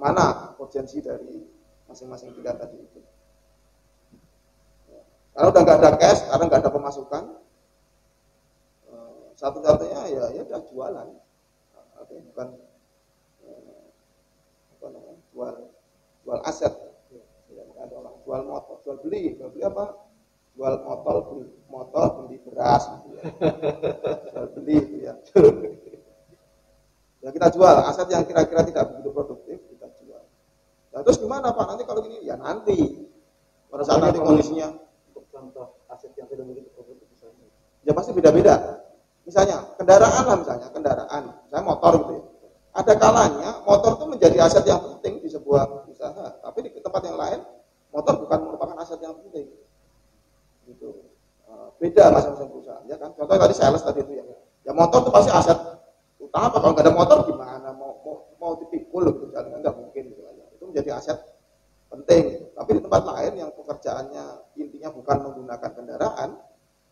mana urgensi dari masing-masing pilihan tadi itu. Kalau udah nggak ada cash, karena nggak ada pemasukan, satu-satunya ya udah jualan, bukan apa namanya, jual aset, ya, ada orang jual motor, jual beli apa? Jual motor beli beras gitu ya. Jual beli gitu ya. Ya kita jual aset yang kira-kira tidak begitu produktif kita jual. Nah, terus gimana Pak? Nanti kalau gini ya nanti pada saat nanti kondisinya untuk contoh aset yang tidak begitu produktif misalnya. Ya pasti beda-beda. Misalnya kendaraan lah misalnya motor gitu ya. Ada kalanya motor itu menjadi aset yang penting di sebuah usaha, tapi di tempat yang lain motor bukan merupakan aset yang penting. Gitu. Beda masing-masing perusahaan ya kan. Contohnya tadi sales tadi itu ya. Ya motor itu pasti aset utama. Kalau nggak ada motor gimana mau dipikul gitu misalnya nggak mungkin gitu aja. Itu menjadi aset penting. Tapi di tempat lain yang pekerjaannya intinya bukan menggunakan kendaraan,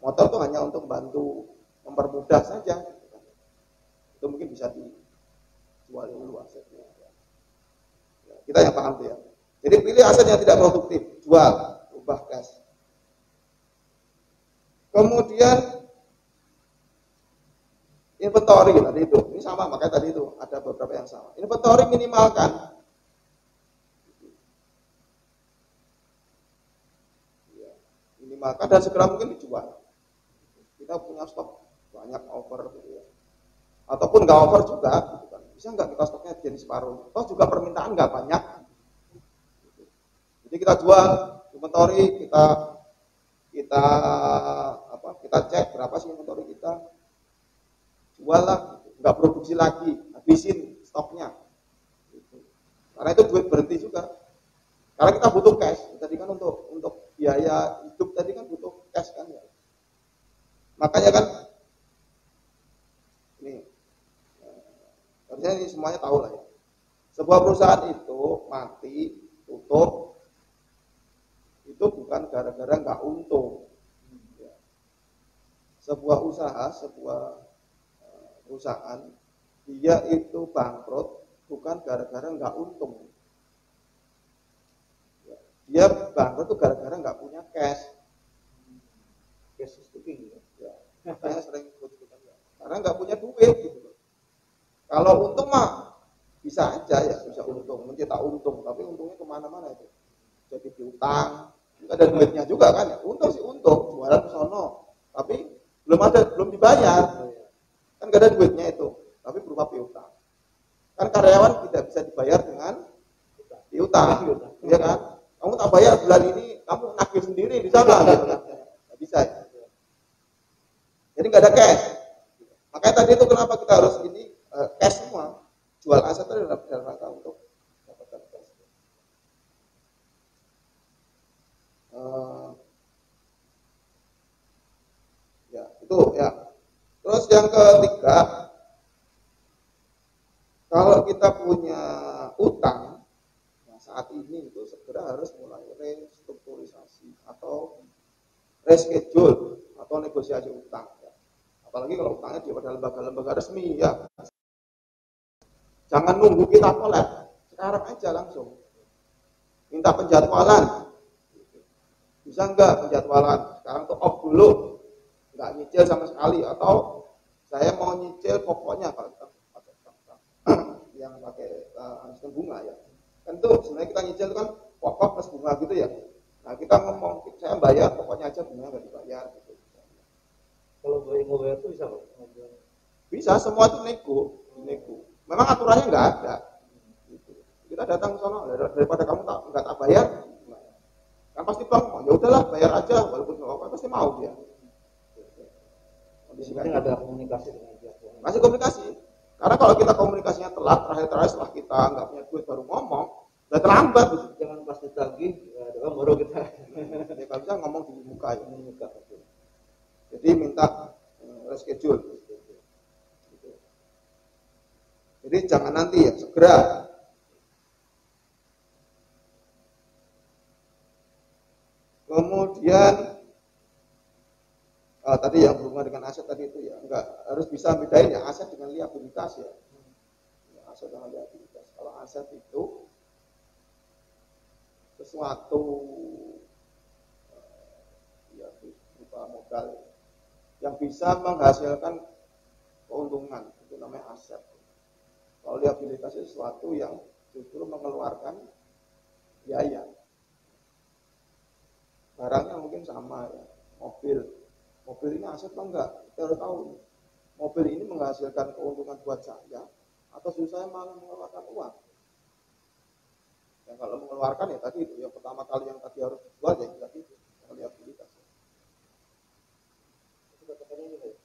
motor itu hanya untuk membantu mempermudah saja. Gitu kan. Itu mungkin bisa dijual dulu asetnya. Ya, kita yang paham tuh ya. Jadi pilih aset yang tidak produktif, jual, ubah cash. Kemudian inventory tadi itu, ini sama makanya tadi itu ada beberapa yang sama. Inventory minimalkan. Ya, minimalkan dan segera mungkin dijual. Kita punya stok banyak over gitu ya. Ataupun nggak over juga, gitu kan. Bisa nggak kita stoknya jadi separuh? Toh juga permintaan nggak banyak. Jadi kita jual inventory, kita cek berapa sih inventory kita, jual lah, nggak produksi lagi, habisin stoknya. Karena itu duit berhenti juga. Karena kita butuh cash. Tadi kan untuk biaya hidup tadi kan butuh cash kan ya. Makanya kan ini harusnya ini semuanya tahu lah ya. Sebuah perusahaan itu mati, tutup, itu bukan gara-gara nggak untung. Sebuah usaha, sebuah perusahaan, dia itu bangkrut bukan gara-gara nggak untung. Dia bangkrut itu gara-gara nggak punya cash. Cash is king ya. Makanya sering ikut karena nggak punya duit gitu. Kalau untung mah bisa aja ya, bisa untung, mencetak untung, tapi untungnya kemana-mana itu. Jadi diutang, nggak ada duitnya juga kan ya. Untung sih untung, jualan ke sono, tapi belum dibayar, kan gak ada duitnya itu, tapi berupa piutang. Kan karyawan tidak bisa dibayar dengan piutang, ya kan? Kamu tak bayar bulan ini, kamu nagih sendiri di sana, gitu kan? Gak bisa ya. Jadi gak ada cash. Makanya tadi itu kenapa kita harus ini cash semua, jual aset itu dalam rangka untuk dapatkan cash. Ya itu ya. Terus yang ketiga, kalau kita punya utang, nah saat ini itu segera harus mulai restrukturisasi atau reschedule atau negosiasi utang. Ya. Apalagi kalau utangnya di pada lembaga-lembaga resmi ya. Jangan nunggu kita collab, sekarang aja langsung. Minta penjadwalan. Bisa enggak penjadwalan? Sekarang tuh off dulu. nyicil sama sekali, atau saya mau nyicil pokoknya kalau yang pakai sistem bunga ya. Kan itu sebenarnya kita nyicil itu kan pokok plus bunga gitu ya. Nah kita ngomong saya bayar pokoknya aja, bunga nggak dibayar gitu. Kalau bayar itu bisa Pak? Bisa, semua itu nego. Memang aturannya nggak ada. Gitu. Kita datang ke sana daripada kamu nggak tak bayar, kan pasti bang, oh, ya udahlah bayar aja walaupun nggak apa pasti mau dia. Di sini ada komunikasi dengan pihak lain. Masih komunikasi. Karena kalau kita komunikasinya telat, terakhir setelah kita nggak punya duit baru ngomong, udah terlambat. Jangan pas ditagih, ya, baru kita. Ya kalau bisa ngomong di muka ya. Jadi minta reschedule. Jadi jangan nanti ya, segera. Kemudian tadi yang berhubungan dengan aset tadi itu ya, enggak harus bisa bedain ya aset dengan liabilitas ya. Aset dengan liabilitas. Kalau aset itu sesuatu ya berupa modal yang bisa menghasilkan keuntungan, itu namanya aset. Kalau liabilitas itu sesuatu yang justru mengeluarkan biaya. Barangnya mungkin sama ya, mobil ini aset atau enggak? Kita harus tahu. Mobil ini menghasilkan keuntungan buat saya atau justru saya malah mengeluarkan uang. Dan kalau mengeluarkan ya tadi itu yang pertama kali yang tadi harus dijual ya tadi itu liabilitas. Itu katakannya ini Pak.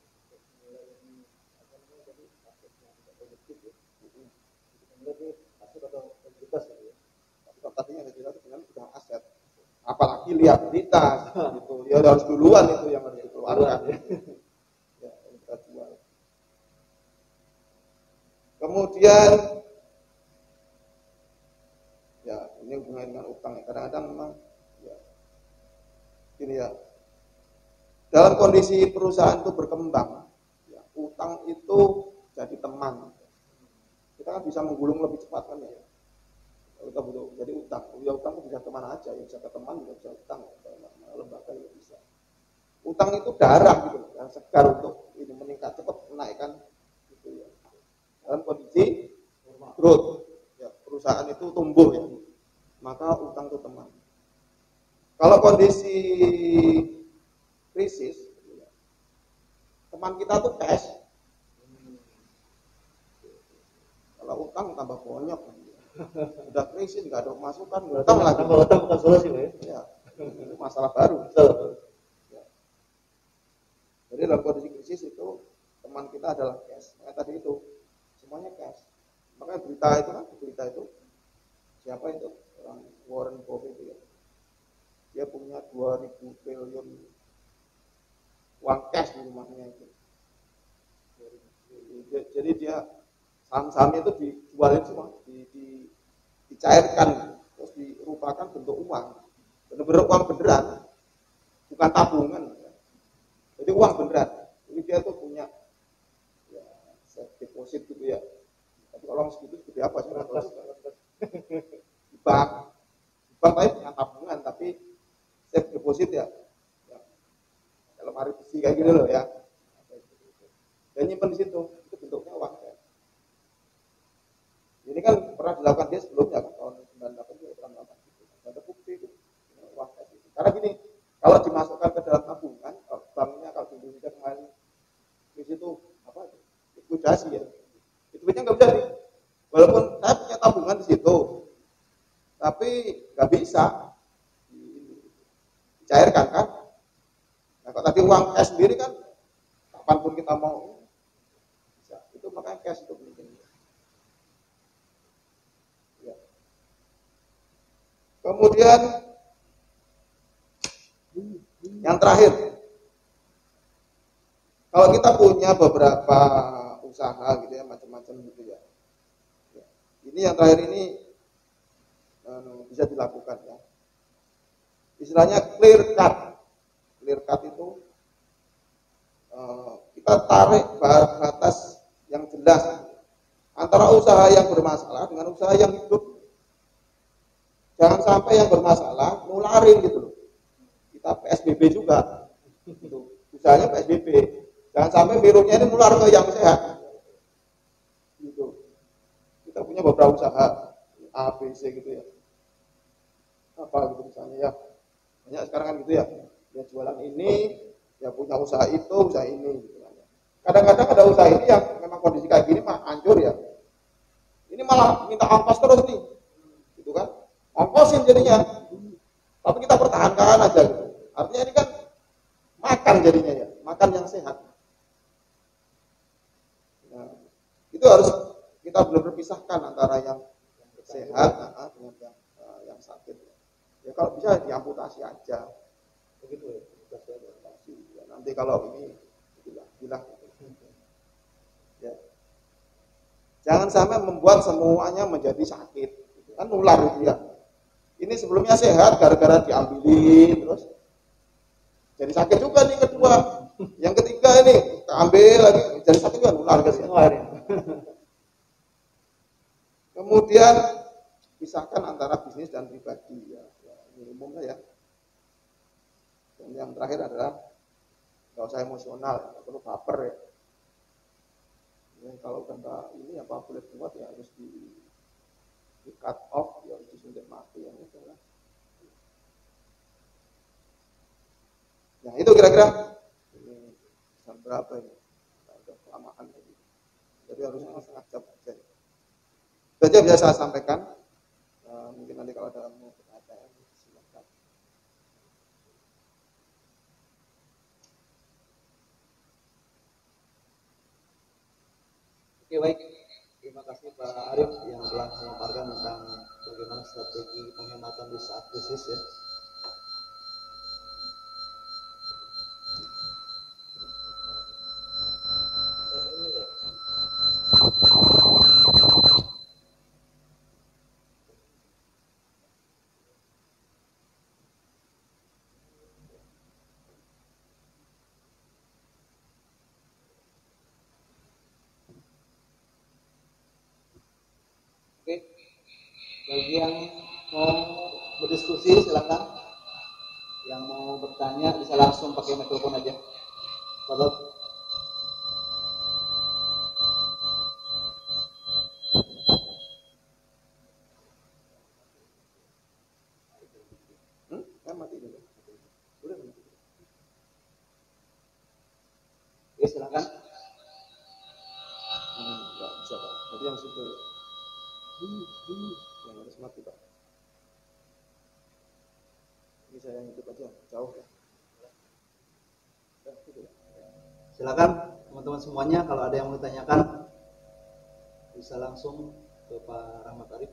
Apa namanya tadi aset yang tidak produktif ya. Kemudian aset atau liabilitas ya. Tapi tadinya liabilitas sebenarnya sudah aset. Apalagi liabilitas gitu. Ya harus duluan itu yang harus dikeluarkan. Ya, kita jual. Kemudian ya ini hubungannya dengan utang. Kadang-kadang memang ya gini ya. Dalam kondisi perusahaan itu berkembang, ya, utang itu jadi teman. Kita kan bisa menggulung lebih cepat kan ya. Kita butuh jadi utang, ya utang itu bisa kemana aja, ya bisa ke teman, juga bisa utang, lembaga juga bisa. Utang itu darah gitu, yang segar untuk ini meningkat cepat menaikkan gitu ya. Dalam kondisi growth, ya, perusahaan itu tumbuh ya, maka utang itu teman. Kalau kondisi krisis, ya, teman kita tuh cash. Kalau utang tambah bonyok. Udah krisis, nggak ada masukan, utang lagi. Tambah utang bukan solusi Pak ya? Ya, itu masalah baru. Ya. Jadi dalam kondisi krisis itu teman kita adalah cash. Makanya tadi itu semuanya cash. Makanya berita itu siapa itu orang Warren Buffett itu ya. Dia punya 2.000 triliun uang cash di rumahnya itu. Jadi dia saham-sahamnya itu dijualin semua, dicairkan, terus dirupakan bentuk uang, benar-benar uang beneran, bukan tabungan. Jadi uang beneran. Jadi dia tuh punya ya, safe deposit gitu ya. Tapi kalau segitu seperti apa sih? Di bank tapi punya tabungan, tapi safe deposit ya. Lemari besi kayak gitu loh ya. Dan nyimpen di situ, itu bentuknya uang ya. Ini kan pernah dilakukan dia sebelumnya kan, tahun 98 juga pernah melakukan itu. Ada bukti itu uang cash itu. Karena gini, kalau dimasukkan ke dalam tabungan, banknya kalau di Indonesia kemarin di situ apa itu? Likuidasi ya. Duitnya nggak bisa nih. Walaupun saya punya tabungan di situ, tapi nggak bisa dicairkan kan. Nah kalau tadi uang cash sendiri kan, kapanpun kita mau bisa. Itu makanya cash itu penting. Kemudian yang terakhir, kalau kita punya beberapa usaha gitu ya, macam-macam gitu ya. Ini yang terakhir ini bisa dilakukan ya. Istilahnya clear cut. Clear cut itu kita tarik batas yang jelas antara usaha yang bermasalah dengan usaha yang hidup. Jangan sampai yang bermasalah nularin gitu loh. Kita PSBB juga. Gitu. usahanya PSBB. Jangan sampai virusnya ini nular ke yang sehat. Gitu. Kita punya beberapa usaha A, B, C gitu ya. Apa gitu misalnya ya. Banyak sekarang kan gitu ya. Ya jualan ini, ya punya usaha itu, usaha ini. Gitu. Kadang-kadang ada usaha ini yang memang kondisi kayak gini mah hancur ya. Ini malah minta ongkos terus nih. Gitu kan. Ongkosin jadinya. Tapi kita pertahankan aja gitu. Artinya ini kan makan jadinya ya. Makan yang sehat. Nah, itu harus kita benar-benar pisahkan antara yang sehat dengan yang sakit. Ya kalau bisa diamputasi aja. Begitu ya. Ya, nanti kalau ini gila. Ya. Jangan sampai membuat semuanya menjadi sakit. Kan nular itu ya. Ini sebelumnya sehat gara-gara diambilin terus jadi sakit juga nih kedua. Yang ketiga ini ambil lagi jadi sakit juga nular ke semua ini. Kemudian pisahkan antara bisnis dan pribadi ya. Ini umumnya ya. Dan yang terakhir adalah nggak usah emosional, nggak perlu baper ya. Kalau udah ini apa boleh buat ya harus di cut off, ya harus disuntik mati ya itulah. Ya itu kira-kira ini jam berapa ini? Udah kelamaan ini. Jadi harus setengah jam aja. Itu aja bisa saya sampaikan. Mungkin nanti kalau ada mau pertanyaan silakan. Oke, baik. Terima kasih Pak Arif yang telah memaparkan tentang bagaimana strategi penghematan di saat krisis ya. Oke, bagi yang mau berdiskusi silakan. Yang mau bertanya bisa langsung pakai mikrofon aja. Kalau Mati dulu. Udah mati. oke, silakan. Enggak bisa Pak. Jadi yang situ ya. Yang harus mati Pak. Ini saya yang hidup aja, jauh ya. Silakan teman-teman semuanya kalau ada yang mau ditanyakan bisa langsung ke Pak Rahmat Arif.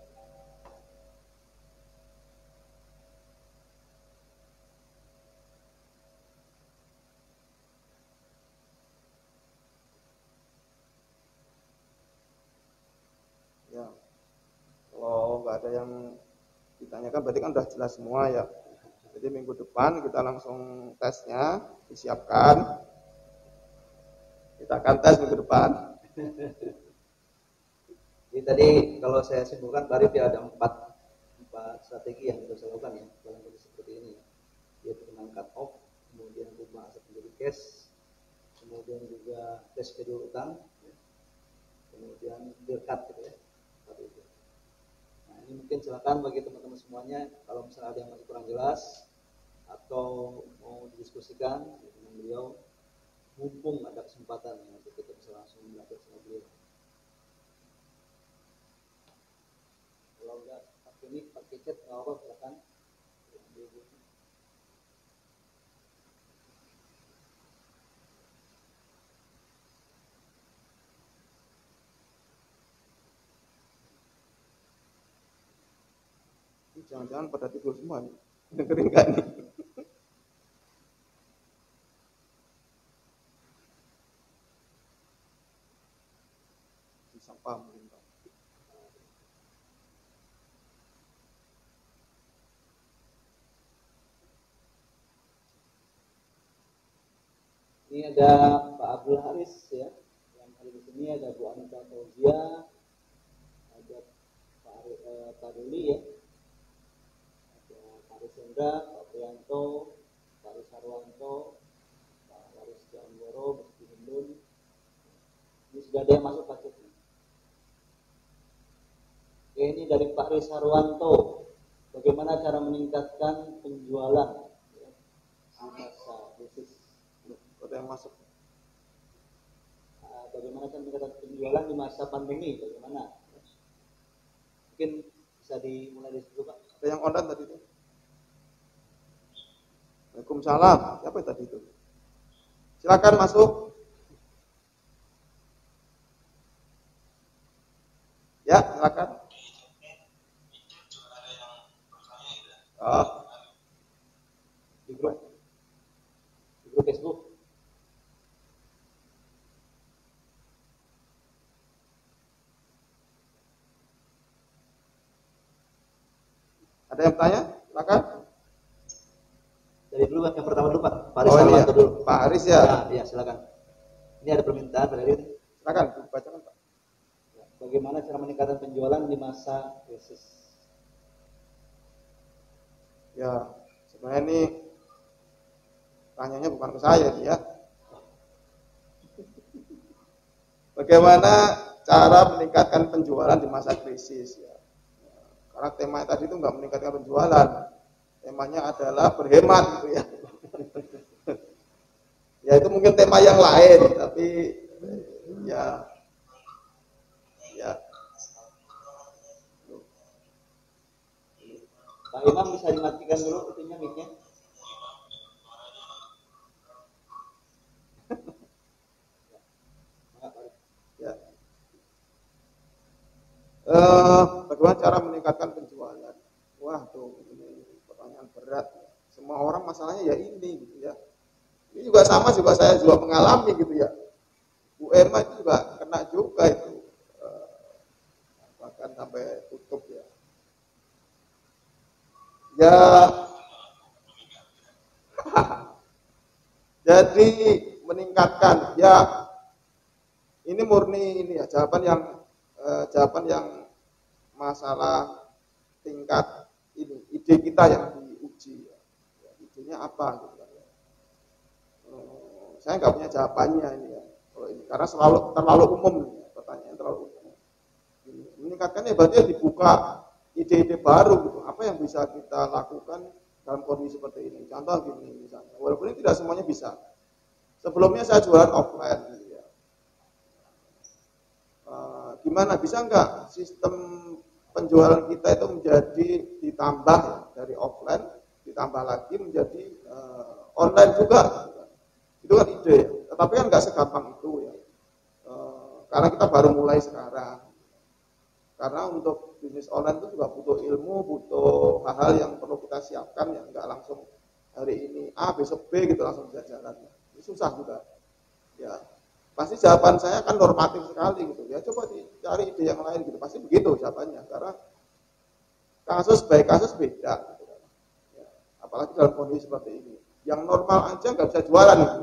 Ya. Kalau nggak ada yang ditanyakan berarti kan udah jelas semua ya. Jadi minggu depan kita langsung tesnya disiapkan. Kita akan tes minggu depan. Jadi tadi kalau saya simpulkan Pak Arif ya ada empat strategi yang kita lakukan ya dalam kondisi seperti ini. Yaitu dengan cut off, kemudian rumah aset menjadi cash, kemudian juga cash schedule utang, kemudian deal cut gitu ya. Itu. Nah ini mungkin silakan bagi teman-teman semuanya kalau misalnya ada yang masih kurang jelas atau mau didiskusikan dengan beliau, mumpung ada kesempatan ya, untuk kita bisa langsung belajar sama beliau. Kalau enggak pakai mic, pakai chat, nggak apa-apa, silakan. Jangan-jangan pada tidur semua nih. Dengerin nggak nih? Sampah mungkin Pak. Ini ada Pak Abdul Haris ya, yang hari di sini ada Bu Anita Fauzia, ada Pak Duli ya, ada Pak Risendra, Pak Prianto, Pak Risarwanto, Pak Waris Sudah ada yang masuk paketnya. Oke, ini dari Pak Riz Harwanto. Bagaimana cara meningkatkan penjualan di masa krisis? Ada yang masuk. Bagaimana cara meningkatkan penjualan di masa pandemi? Bagaimana? Mungkin bisa dimulai dari situ, Pak. Ada yang online tadi itu. Waalaikumsalam. Siapa tadi itu? Silakan masuk. Ya, silakan. Oh. Di grup Facebook. Ada yang bertanya? Silakan. Dari dulu yang pertama dulu Pak. Pak Aris iya. dulu. Pak Aris ya. Ya, silakan. Ini ada permintaan dari ini. Silakan bacakan Pak. Bagaimana cara meningkatkan penjualan di masa krisis? Ya, sebenarnya ini tanyanya bukan ke saya ya. Bagaimana cara meningkatkan penjualan di masa krisis ya? Karena tema tadi itu nggak meningkatkan penjualan, temanya adalah berhemat gitu ya. Ya itu mungkin tema yang lain, tapi ya. Pak Imam bisa dimatikan dulu itunya mic-nya. Ya. Bagaimana cara meningkatkan penjualan? Wah, tuh ini pertanyaan berat. Semua orang masalahnya ya ini gitu ya. Ini juga sama saya juga mengalami gitu ya. Bu Emma itu juga kena juga itu. Bahkan sampai tutup ya. Ya. Jadi meningkatkan ya. Ini murni ini ya jawaban yang masalah tingkat ini ide kita yang diuji ya. Idenya apa gitu kan. Saya nggak punya jawabannya ini ya kalau ini karena terlalu umum ya, pertanyaan terlalu umum. Meningkatkan ya berarti dibuka ide-ide baru gitu. Apa yang bisa kita lakukan dalam kondisi seperti ini? Contoh gini misalnya, walaupun ini tidak semuanya bisa. Sebelumnya saya jualan offline gitu ya. Gimana bisa nggak sistem penjualan kita itu menjadi ditambah ya, dari offline ditambah lagi menjadi online juga gitu kan. Itu kan ide ya. Tetapi kan nggak segampang itu ya. Karena kita baru mulai sekarang. Karena untuk bisnis online itu juga butuh ilmu, butuh hal-hal yang perlu kita siapkan yang nggak langsung hari ini A besok B gitu langsung bisa jalan. Ini susah juga. Ya, pasti jawaban saya kan normatif sekali gitu. Ya coba dicari ide yang lain gitu. Pasti begitu jawabannya. Karena kasus baik kasus beda. Gitu. Ya, apalagi dalam kondisi seperti ini. Yang normal aja nggak bisa jualan gitu.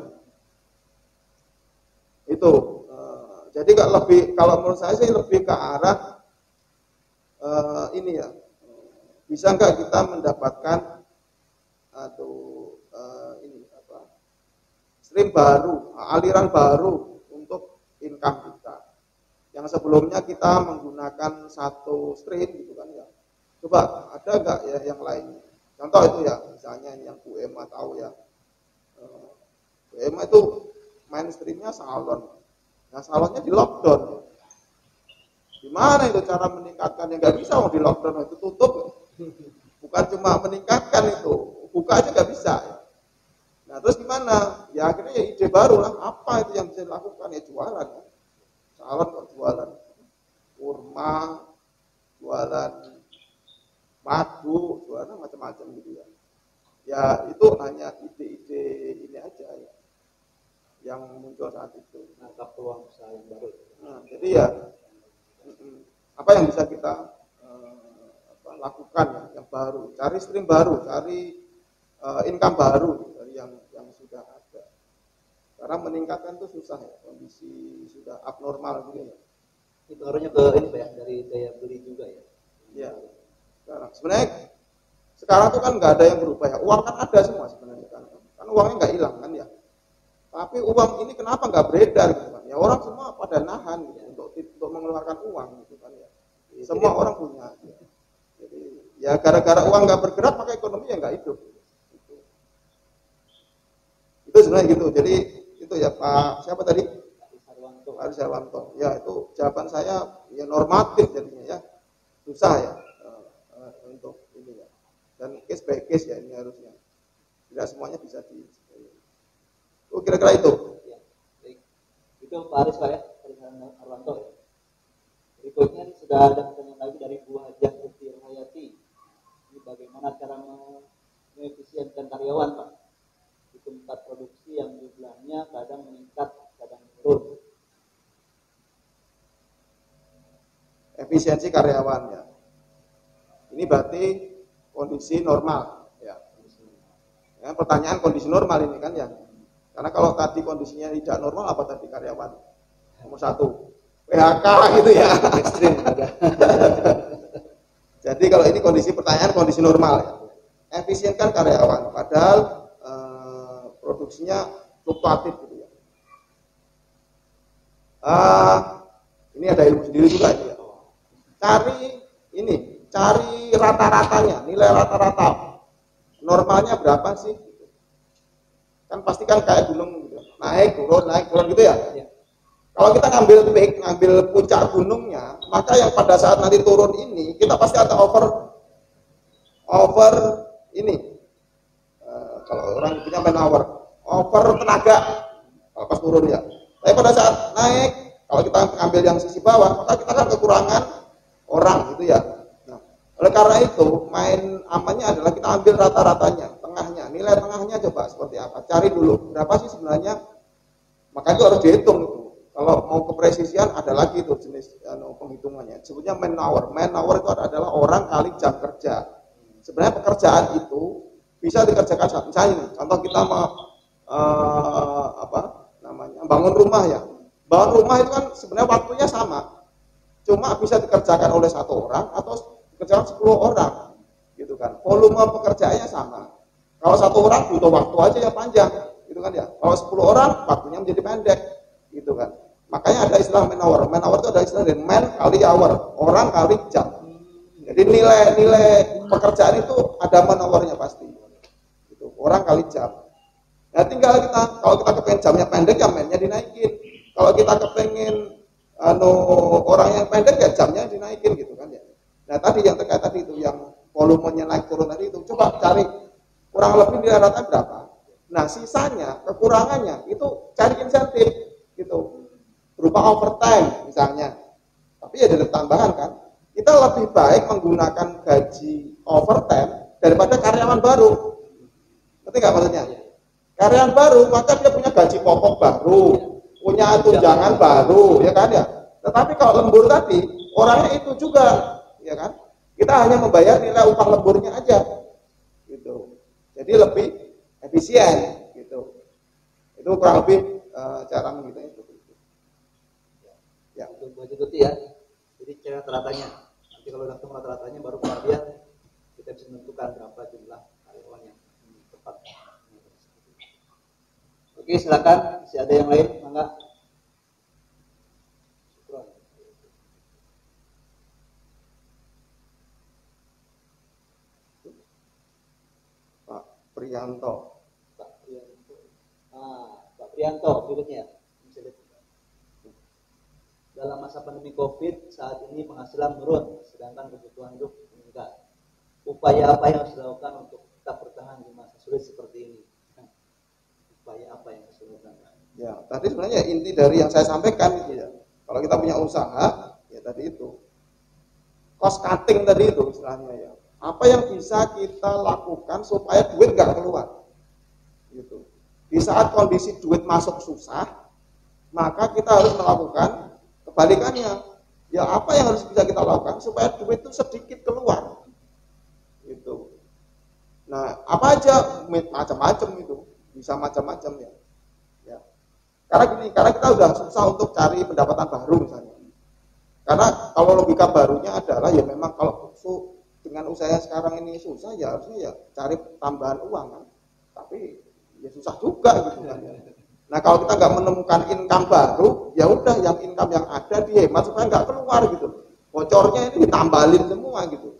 Itu. Jadi kalau menurut saya sih lebih ke arah ini ya, bisa nggak kita mendapatkan atau ini apa stream baru, aliran baru untuk income kita. Yang sebelumnya kita menggunakan satu stream gitu kan ya. Coba ada nggak ya yang lainnya? Contoh itu ya, misalnya yang Bu Emma tahu ya. Bu Emma itu mainstreamnya salon. Nah salonnya di lockdown ya. Gimana itu cara meningkatkan yang nggak bisa mau di lockdown itu tutup, bukan cuma meningkatkan itu, buka aja nggak bisa. Ya. Nah terus gimana? Ya akhirnya ya ide baru lah. Apa itu yang bisa dilakukan ya jualan, ya. Salon kok jualan, kurma, jualan madu, jualan macam-macam gitu ya. Ya itu hanya ide-ide ini aja ya, yang muncul saat itu. Nangkap peluang usaha yang baru. Nah, jadi ya. Apa yang bisa kita lakukan ya, yang baru, cari stream baru, cari income baru dari yang sudah ada. Karena meningkatkan itu susah ya, kondisi sudah abnormal gitu ya. Itu harusnya ke ini Pak ya, dari daya beli juga ya. Iya. Sebenarnya sekarang tuh kan nggak ada yang berubah ya. Uang kan ada semua sebenarnya kan uangnya nggak hilang kan ya. Tapi uang ini kenapa nggak beredar gitu kan? Ya orang semua pada nahan gitu, untuk mengeluarkan uang gitu kan ya. Semua orang punya. Jadi ya gara-gara uang nggak bergerak maka ekonomi ya nggak hidup. Itu sebenarnya gitu. Jadi itu ya Pak siapa tadi? Pak Sarwanto. Ya itu jawaban saya ya normatif jadinya ya. Susah ya untuk ini ya. Dan case by case ya ini harusnya. Tidak semuanya bisa di. Oh kira-kira itu. Ya, baik. Itu Pak Aris Pak ya, Pak Arwanto ya. Berikutnya sudah ada pertanyaan lagi dari Bu Hajah Putri Hayati. Ini bagaimana cara mengefisienkan karyawan Pak di tempat produksi yang jumlahnya kadang meningkat, kadang menurun. Efisiensi karyawan ya. Ini berarti kondisi normal ya. Ya, pertanyaan kondisi normal ini kan ya. Karena kalau tadi kondisinya tidak normal apa tadi karyawan? Nomor 1 PHK gitu ya. Ekstrim. Jadi kalau ini kondisi pertanyaan kondisi normal ya. Efisienkan karyawan padahal produksinya fluktuatif gitu ya. Ini ada ilmu sendiri juga ini ya. Cari rata-ratanya, nilai rata-rata. Normalnya berapa sih? Kan pasti kan kayak gunung gitu. Naik turun gitu ya. Kalau kita ngambil peak, ngambil puncak gunungnya, maka yang pada saat nanti turun ini kita pasti ada over ini. Kalau orang punya manpower, over tenaga kalau pas turun ya. Tapi pada saat naik, kalau kita ambil yang sisi bawah, maka kita kan kekurangan orang gitu ya. Nah, oleh karena itu main amannya adalah kita ambil rata-ratanya, tengahnya, nilai tengahnya coba seperti apa. Cari dulu berapa sih sebenarnya. Maka itu harus dihitung itu. Kalau mau kepresisian ada lagi itu jenis penghitungannya. Sebutnya man hour. Man hour itu adalah orang kali jam kerja. Sebenarnya pekerjaan itu bisa dikerjakan misalnya nih, contoh kita mau bangun rumah ya. Bangun rumah itu kan sebenarnya waktunya sama. Cuma bisa dikerjakan oleh 1 orang atau dikerjakan 10 orang. Gitu kan. Volume pekerjaannya sama. Kalau 1 orang butuh waktu aja yang panjang, gitu kan ya. Kalau 10 orang waktunya menjadi pendek, gitu kan. Makanya ada istilah man hour. Man hour itu ada istilah dari man kali hour, orang kali jam. Jadi nilai pekerjaan itu ada man hour-nya pasti. Gitu. Orang kali jam. Nah, tinggal kalau kita kepengen jamnya pendek ya man-nya dinaikin. Kalau kita kepengen orang yang pendek ya jamnya dinaikin gitu kan ya. Nah, tadi yang terkait tadi itu yang volumenya naik turun tadi itu coba cari kurang lebih nilai rata berapa. Nah, sisanya kekurangannya itu cari insentif gitu. Berupa overtime misalnya. Tapi ya ada tambahan kan. Kita lebih baik menggunakan gaji overtime daripada karyawan baru. Ngerti nggak maksudnya? Karyawan baru maka dia punya gaji pokok baru, punya tunjangan baru, ya kan ya. Tetapi kalau lembur tadi orangnya itu juga, ya kan. Kita hanya membayar nilai upah lemburnya aja, gitu. Jadi lebih efisien, gitu. Itu kurang lebih cara menghitungnya seperti itu. Ya, untuk ikuti ya. Jadi cara rata-ratanya. Nanti kalau udah ketemu rata-ratanya baru kemudian kita bisa menentukan berapa jumlah karyawan yang tepat. Oke, silakan. Masih ada yang lain? Mangga. Pak Priyanto. Pak Priyanto berikutnya. Dalam masa pandemi COVID saat ini penghasilan menurun, sedangkan kebutuhan hidup meningkat. Upaya apa yang harus dilakukan untuk tetap bertahan di masa sulit seperti ini? Upaya apa yang harus dilakukan? Ya, tadi sebenarnya inti dari yang saya sampaikan itu ya. Kalau kita punya usaha, ya tadi itu cost cutting tadi itu istilahnya ya. Apa yang bisa kita lakukan supaya duit nggak keluar? Gitu. Di saat kondisi duit masuk susah, maka kita harus melakukan kebalikannya. Ya apa yang harus bisa kita lakukan supaya duit itu sedikit keluar? Gitu. Nah, apa aja macam-macam itu. Bisa macam-macam ya. Ya. Karena kita udah susah untuk cari pendapatan baru misalnya. Karena kalau logika barunya adalah ya memang kalau dengan usaha sekarang ini susah ya harusnya ya cari tambahan uang kan. Tapi ya susah juga gitu kan ya. Nah kalau kita nggak menemukan income baru, ya udah yang income yang ada dihemat supaya nggak keluar gitu. Bocornya ini ditambalin semua gitu,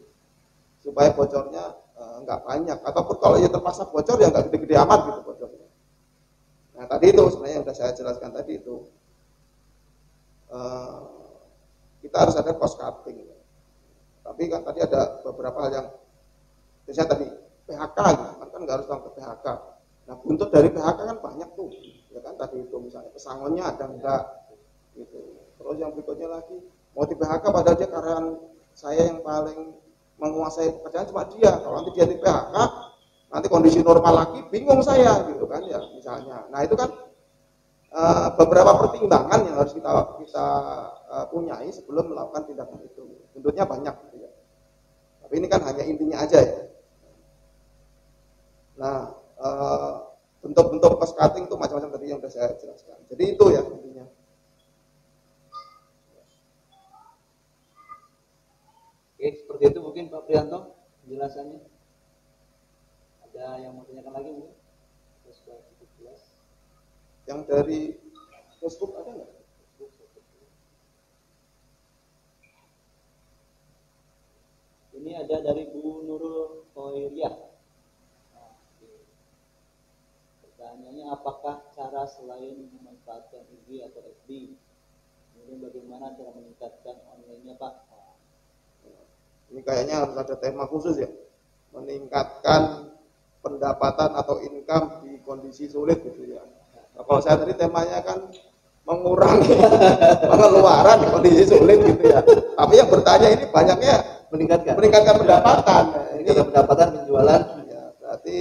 supaya bocornya nggak banyak. Ataupun kalau ya terpaksa bocor ya nggak gede-gede amat gitu bocornya. Nah tadi itu sebenarnya yang sudah saya jelaskan tadi itu, kita harus ada cost cutting. Tapi kan tadi ada beberapa hal yang, misalnya tadi PHK gitu, kan nggak harus langsung ke PHK. Nah buntut dari PHK kan banyak tuh, ya kan tadi itu misalnya pesangonnya ada enggak gitu. Terus yang berikutnya lagi mau di PHK padahal dia karyawan saya yang paling menguasai pekerjaan cuma dia. Kalau nanti dia di PHK, nanti kondisi normal lagi bingung saya gitu kan ya misalnya. Nah itu kan beberapa pertimbangan yang harus kita punyai sebelum melakukan tindakan itu. Buntutnya banyak gitu ya. Tapi ini kan hanya intinya aja ya. Nah bentuk-bentuk cost cutting itu macam-macam tadi yang sudah saya jelaskan. Jadi itu ya intinya. Oke, seperti itu mungkin Pak Prianto penjelasannya. Ada yang mau tanyakan lagi mungkin? Yang dari Facebook ada nggak? Ini ada dari Bu Nurul Khoiriah. Pertanyaannya, apakah cara selain memanfaatkan IG atau FB, kemudian bagaimana cara meningkatkan online-nya Pak? Ini kayaknya harus ada tema khusus ya, meningkatkan pendapatan atau income di kondisi sulit gitu ya. Nah, kalau saya tadi temanya kan mengurangi pengeluaran di kondisi sulit gitu ya. Tapi yang bertanya ini banyaknya meningkatkan pendapatan. Ini pendapatan penjualan. Ya, berarti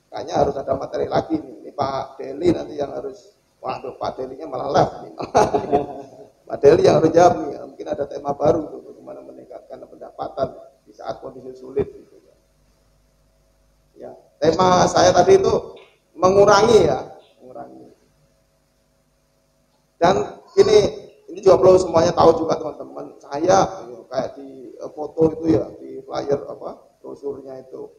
kayaknya harus ada materi lagi nih. Ini Pak Deli nanti yang harus, waduh Pak Delinya malah live nih. Pak Deli yang harus jawab nih. Mungkin ada tema baru tuh, bagaimana meningkatkan pendapatan di saat kondisi sulit gitu ya. Ya, tema saya tadi itu mengurangi ya, mengurangi. Dan ini juga perlu semuanya tahu juga teman-teman. Saya kayak di foto itu ya, di flyer brosurnya itu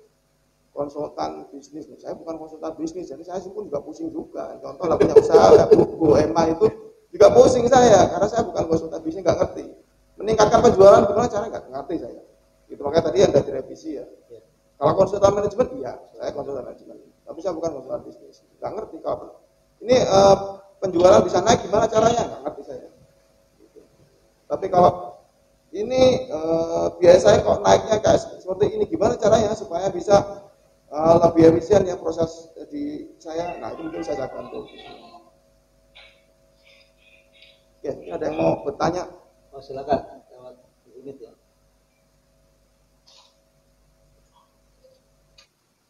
konsultan bisnis. Saya bukan konsultan bisnis, jadi saya pun juga pusing juga. Contoh lah punya usaha ya, Bu Emma itu juga pusing saya karena saya bukan konsultan bisnis, nggak ngerti. Meningkatkan penjualan gimana cara, nggak ngerti saya. Gitu makanya tadi ada direvisi ya. Kalau konsultan manajemen iya, saya konsultan manajemen. Tapi saya bukan konsultan bisnis. Nggak ngerti kalau ini penjualan bisa naik gimana caranya, nggak ngerti saya. Gitu. Tapi kalau ini biasanya kok naiknya kayak seperti ini, gimana caranya supaya bisa lebih efisien ya proses di saya. Nah itu mungkin saya bantu. Oke, ini ada yang mau bertanya? Oh silakan lewat unit ya.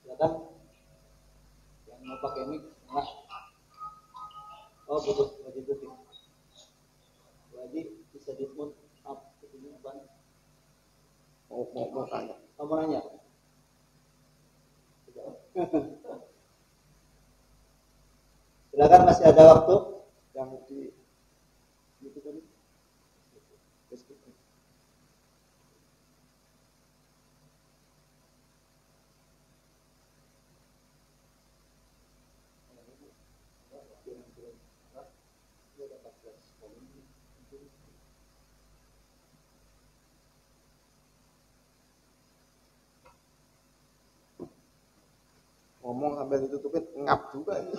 Silakan. Yang mau pakai mic, nah. Oh butuh wajib putih. Wajib bisa di mute up ini apa? Mau tanya. Oh, mau nanya. Silakan masih ada waktu. Yang di itu tadi. Ngomong sambil ditutupin ngap juga ini.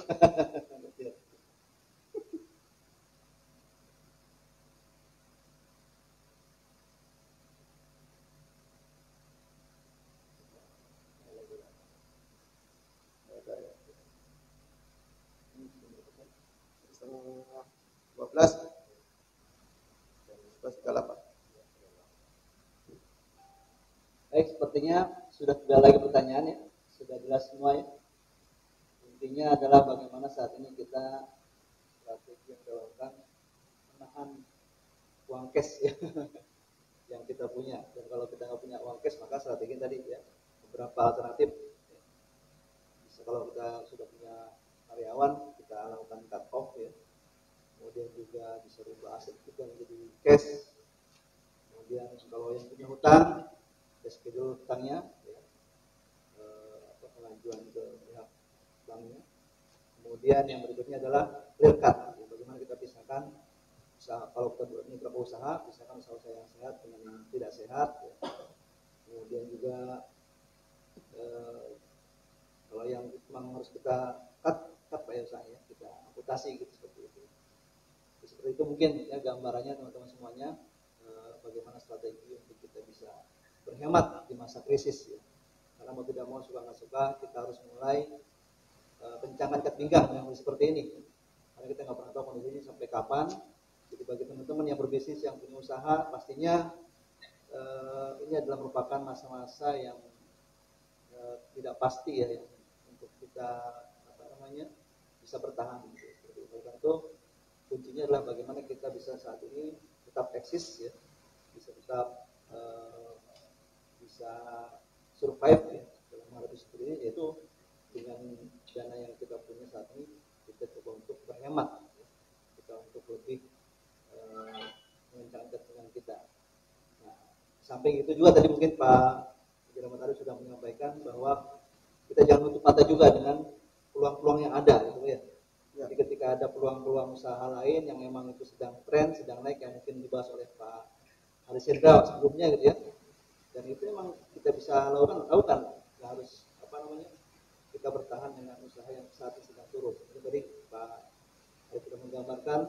Setengah 12 11.38. Baik, sepertinya sudah tidak lagi pertanyaan ya, sudah jelas semua ya. Intinya adalah bagaimana saat ini kita strategi yang dilakukan menahan uang cash ya, yang kita punya. Dan kalau kita nggak punya uang cash, maka strategi tadi ya beberapa alternatif. Bisa kalau kita sudah punya karyawan, kita lakukan cut off ya. Kemudian juga bisa rubah aset kita menjadi cash. Kemudian kalau yang punya hutang, schedule hutangnya ya, pengajuan ke pihak banknya. Kemudian yang berikutnya adalah clear cut. Bagaimana kita pisahkan usaha, kalau kita mitra usaha, pisahkan usaha yang sehat dengan yang tidak sehat. Ya. Kemudian juga kalau yang memang harus kita cut Pak ya, kita amputasi gitu seperti itu. Seperti itu mungkin ya gambarannya teman-teman semuanya, bagaimana strategi untuk kita bisa berhemat di masa krisis ya. Karena mau tidak mau, suka nggak suka, kita harus mulai kencangkan ikat pinggang yang seperti ini. Karena kita nggak pernah tahu kondisinya sampai kapan. Jadi bagi teman-teman yang berbisnis, yang punya usaha, pastinya ini adalah merupakan masa-masa yang tidak pasti ya, yang untuk kita bisa bertahan. Gitu. Oleh karena itu kuncinya adalah bagaimana kita bisa saat ini tetap eksis ya, bisa tetap bisa survive ya dalam menghadapi seperti ini, yaitu dengan dana yang kita punya saat ini kita coba untuk berhemat ya. Kita untuk lebih mengencangkan dengan kita. Nah, samping itu juga tadi mungkin Pak Rahmat Arif sudah menyampaikan bahwa kita jangan tutup mata juga dengan peluang-peluang yang ada gitu ya. Jadi ketika ada peluang-peluang usaha lain yang memang itu sedang tren, sedang naik, yang mungkin dibahas oleh Pak Haris Hendra sebelumnya gitu ya. Dan itu memang kita bisa lakukan. Nggak harus kita bertahan dengan usaha yang saat ini sedang turun. Jadi tadi Pak Haris sudah menggambarkan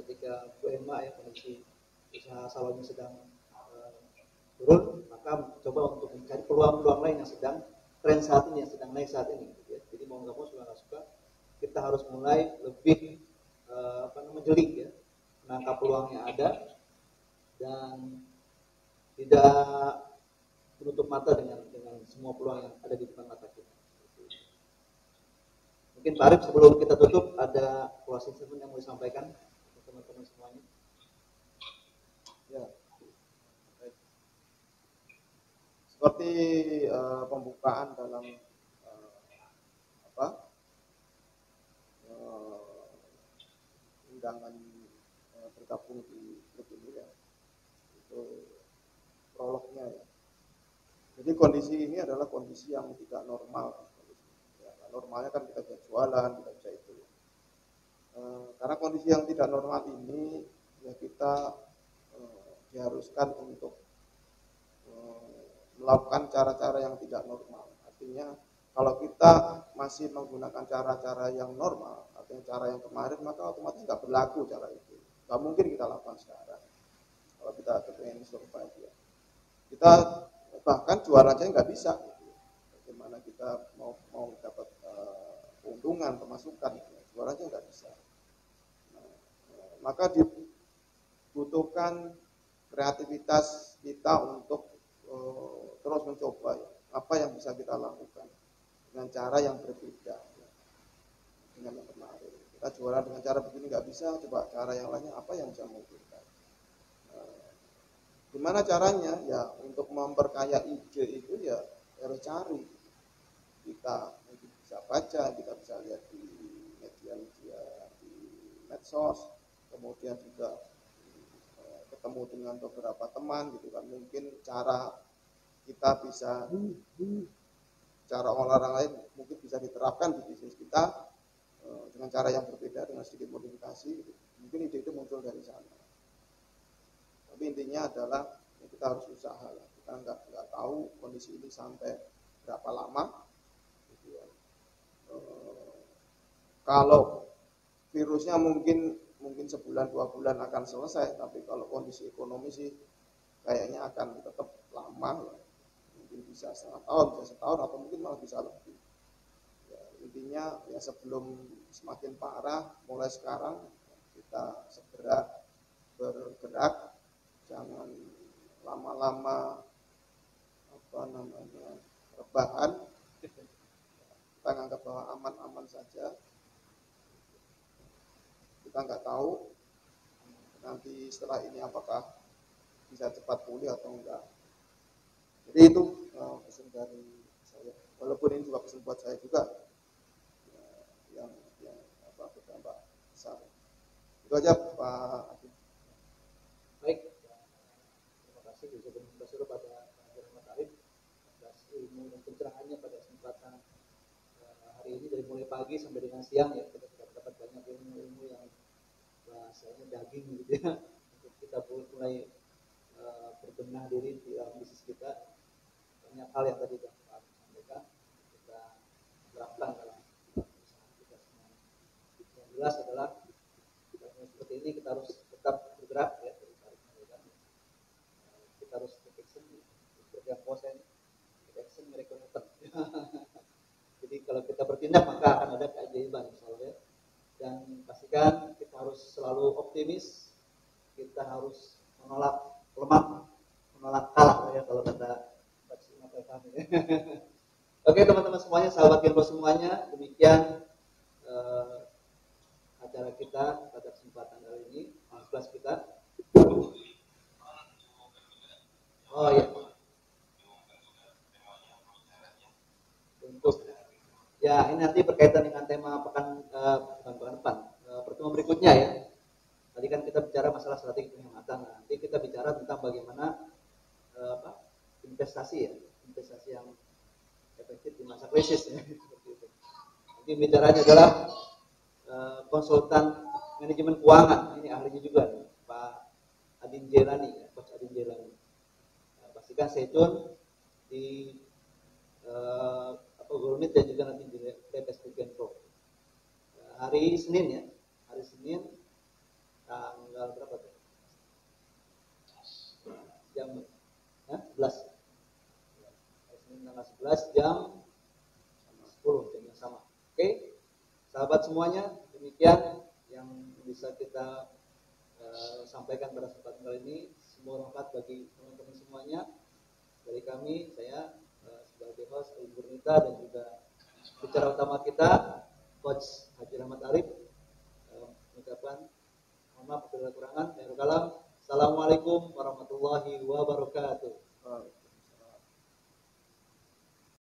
ketika UMA ya, kondisi usaha salonnya sedang turun, maka coba untuk mencari peluang-peluang lain yang sedang tren saat ini, yang sedang naik saat ini. Gitu ya. Jadi mau nggak mau, suka nggak suka, kita harus mulai lebih menjeling ya, menangkap peluang yang ada dan tidak menutup mata dengan semua peluang yang ada di depan mata kita. Mungkin Pak Arif sebelum kita tutup ada closing statement yang mau disampaikan ke teman-teman semuanya. Ya. Seperti pembukaan dalam undangan bergabung di grup ini ya, itu prolognya ya. Jadi kondisi ini adalah kondisi yang tidak normal. Ya, normalnya kan kita bisa jualan, kita bisa itu. Karena kondisi yang tidak normal ini, ya kita diharuskan untuk melakukan cara-cara yang tidak normal. Artinya kalau kita masih menggunakan cara-cara yang normal, atau cara yang kemarin, maka otomatis nggak berlaku cara itu. Nggak mungkin kita lakukan sekarang. Kalau kita ingin survive ya. Kita bahkan jual aja nggak bisa. Bagaimana kita mau dapat keuntungan, pemasukan, jual aja nggak bisa. Maka dibutuhkan kreativitas kita untuk terus mencoba ya, apa yang bisa kita lakukan dengan cara yang berbeda ya, dengan yang kemarin. Kita jualan dengan cara begini nggak bisa, coba cara yang lainnya apa yang bisa memungkinkan. Gimana caranya? Ya untuk memperkaya ide itu ya harus cari. Kita mungkin bisa baca, kita bisa lihat di media-media, di medsos, kemudian juga ketemu dengan beberapa teman gitu kan. Mungkin cara kita bisa, cara orang lain mungkin bisa diterapkan di bisnis kita dengan cara yang berbeda, dengan sedikit modifikasi gitu. Mungkin ide itu muncul dari sana. Tapi intinya adalah ya kita harus usaha lah. Kita nggak tahu kondisi ini sampai berapa lama gitu ya. Kalau virusnya mungkin sebulan 2 bulan akan selesai, tapi kalau kondisi ekonomi sih kayaknya akan tetap lama ya. Mungkin bisa setengah tahun, bisa setahun, atau mungkin malah bisa lebih. Ya, intinya ya sebelum semakin parah, mulai sekarang kita segera bergerak, jangan lama-lama rebahan. Kita anggap bahwa aman-aman saja. Kita nggak tahu nanti setelah ini apakah bisa cepat pulih atau enggak. Jadi itu pesan dari saya. Walaupun ini juga pesan buat saya juga yang berdampak besar. Itu aja Pak Adi. Baik, terima kasih pada Pak Rahmat Arif atas ilmu dan pencerahannya pada kesempatan hari ini dari mulai mulai pagi sampai dengan siang ya kita sudah dapat banyak ilmu-ilmu yang bahasanya daging gitu ya. Untuk kita mulai berbenah diri di dalam bisnis kita, banyak hal yang tadi Pak sampaikan kita terapkan dalam usaha kita semua. Yang jelas adalah seperti ini kita harus tetap bergerak ya, kita harus take action seperti yang posen action mereka tetap. Jadi kalau kita bertindak maka akan ada keajaiban insyaallah ya. Dan pastikan kita harus selalu optimis, kita harus menolak lemah, menolak kalah ya kalau kata kami. Oke teman-teman semuanya, sahabat Genpo semuanya, demikian acara kita pada kesempatan kali ini, kelas kita. Oh iya. Untuk ya ini nanti berkaitan dengan tema pekan depan, pertemuan berikutnya ya. Tadi kan kita bicara masalah strategi penghematan. Nah, nanti kita bicara tentang bagaimana investasi ya, investasi yang efektif di masa krisis ya. Seperti itu. Nanti bicaranya adalah konsultan manajemen keuangan. Ini ahlinya juga nih, Pak Adin Jelani ya, Coach Adin Jelani. Nah, pastikan stay tune di Google Meet dan juga nanti di TPS Genpo. Hari Senin ya, hari Senin tanggal berapa tuh? Jam 11. Hari Senin tanggal 11 jam 10 jam yang sama. Oke, sahabat semuanya, demikian yang bisa kita sampaikan pada kesempatan kali ini. Semua manfaat bagi teman-teman semuanya. Dari kami, saya sebagai host Ibu Nita dan juga bicara utama kita Coach Haji Rahmat Arif mengucapkan mohon maaf apabila kekurangan. Assalamualaikum warahmatullahi wabarakatuh.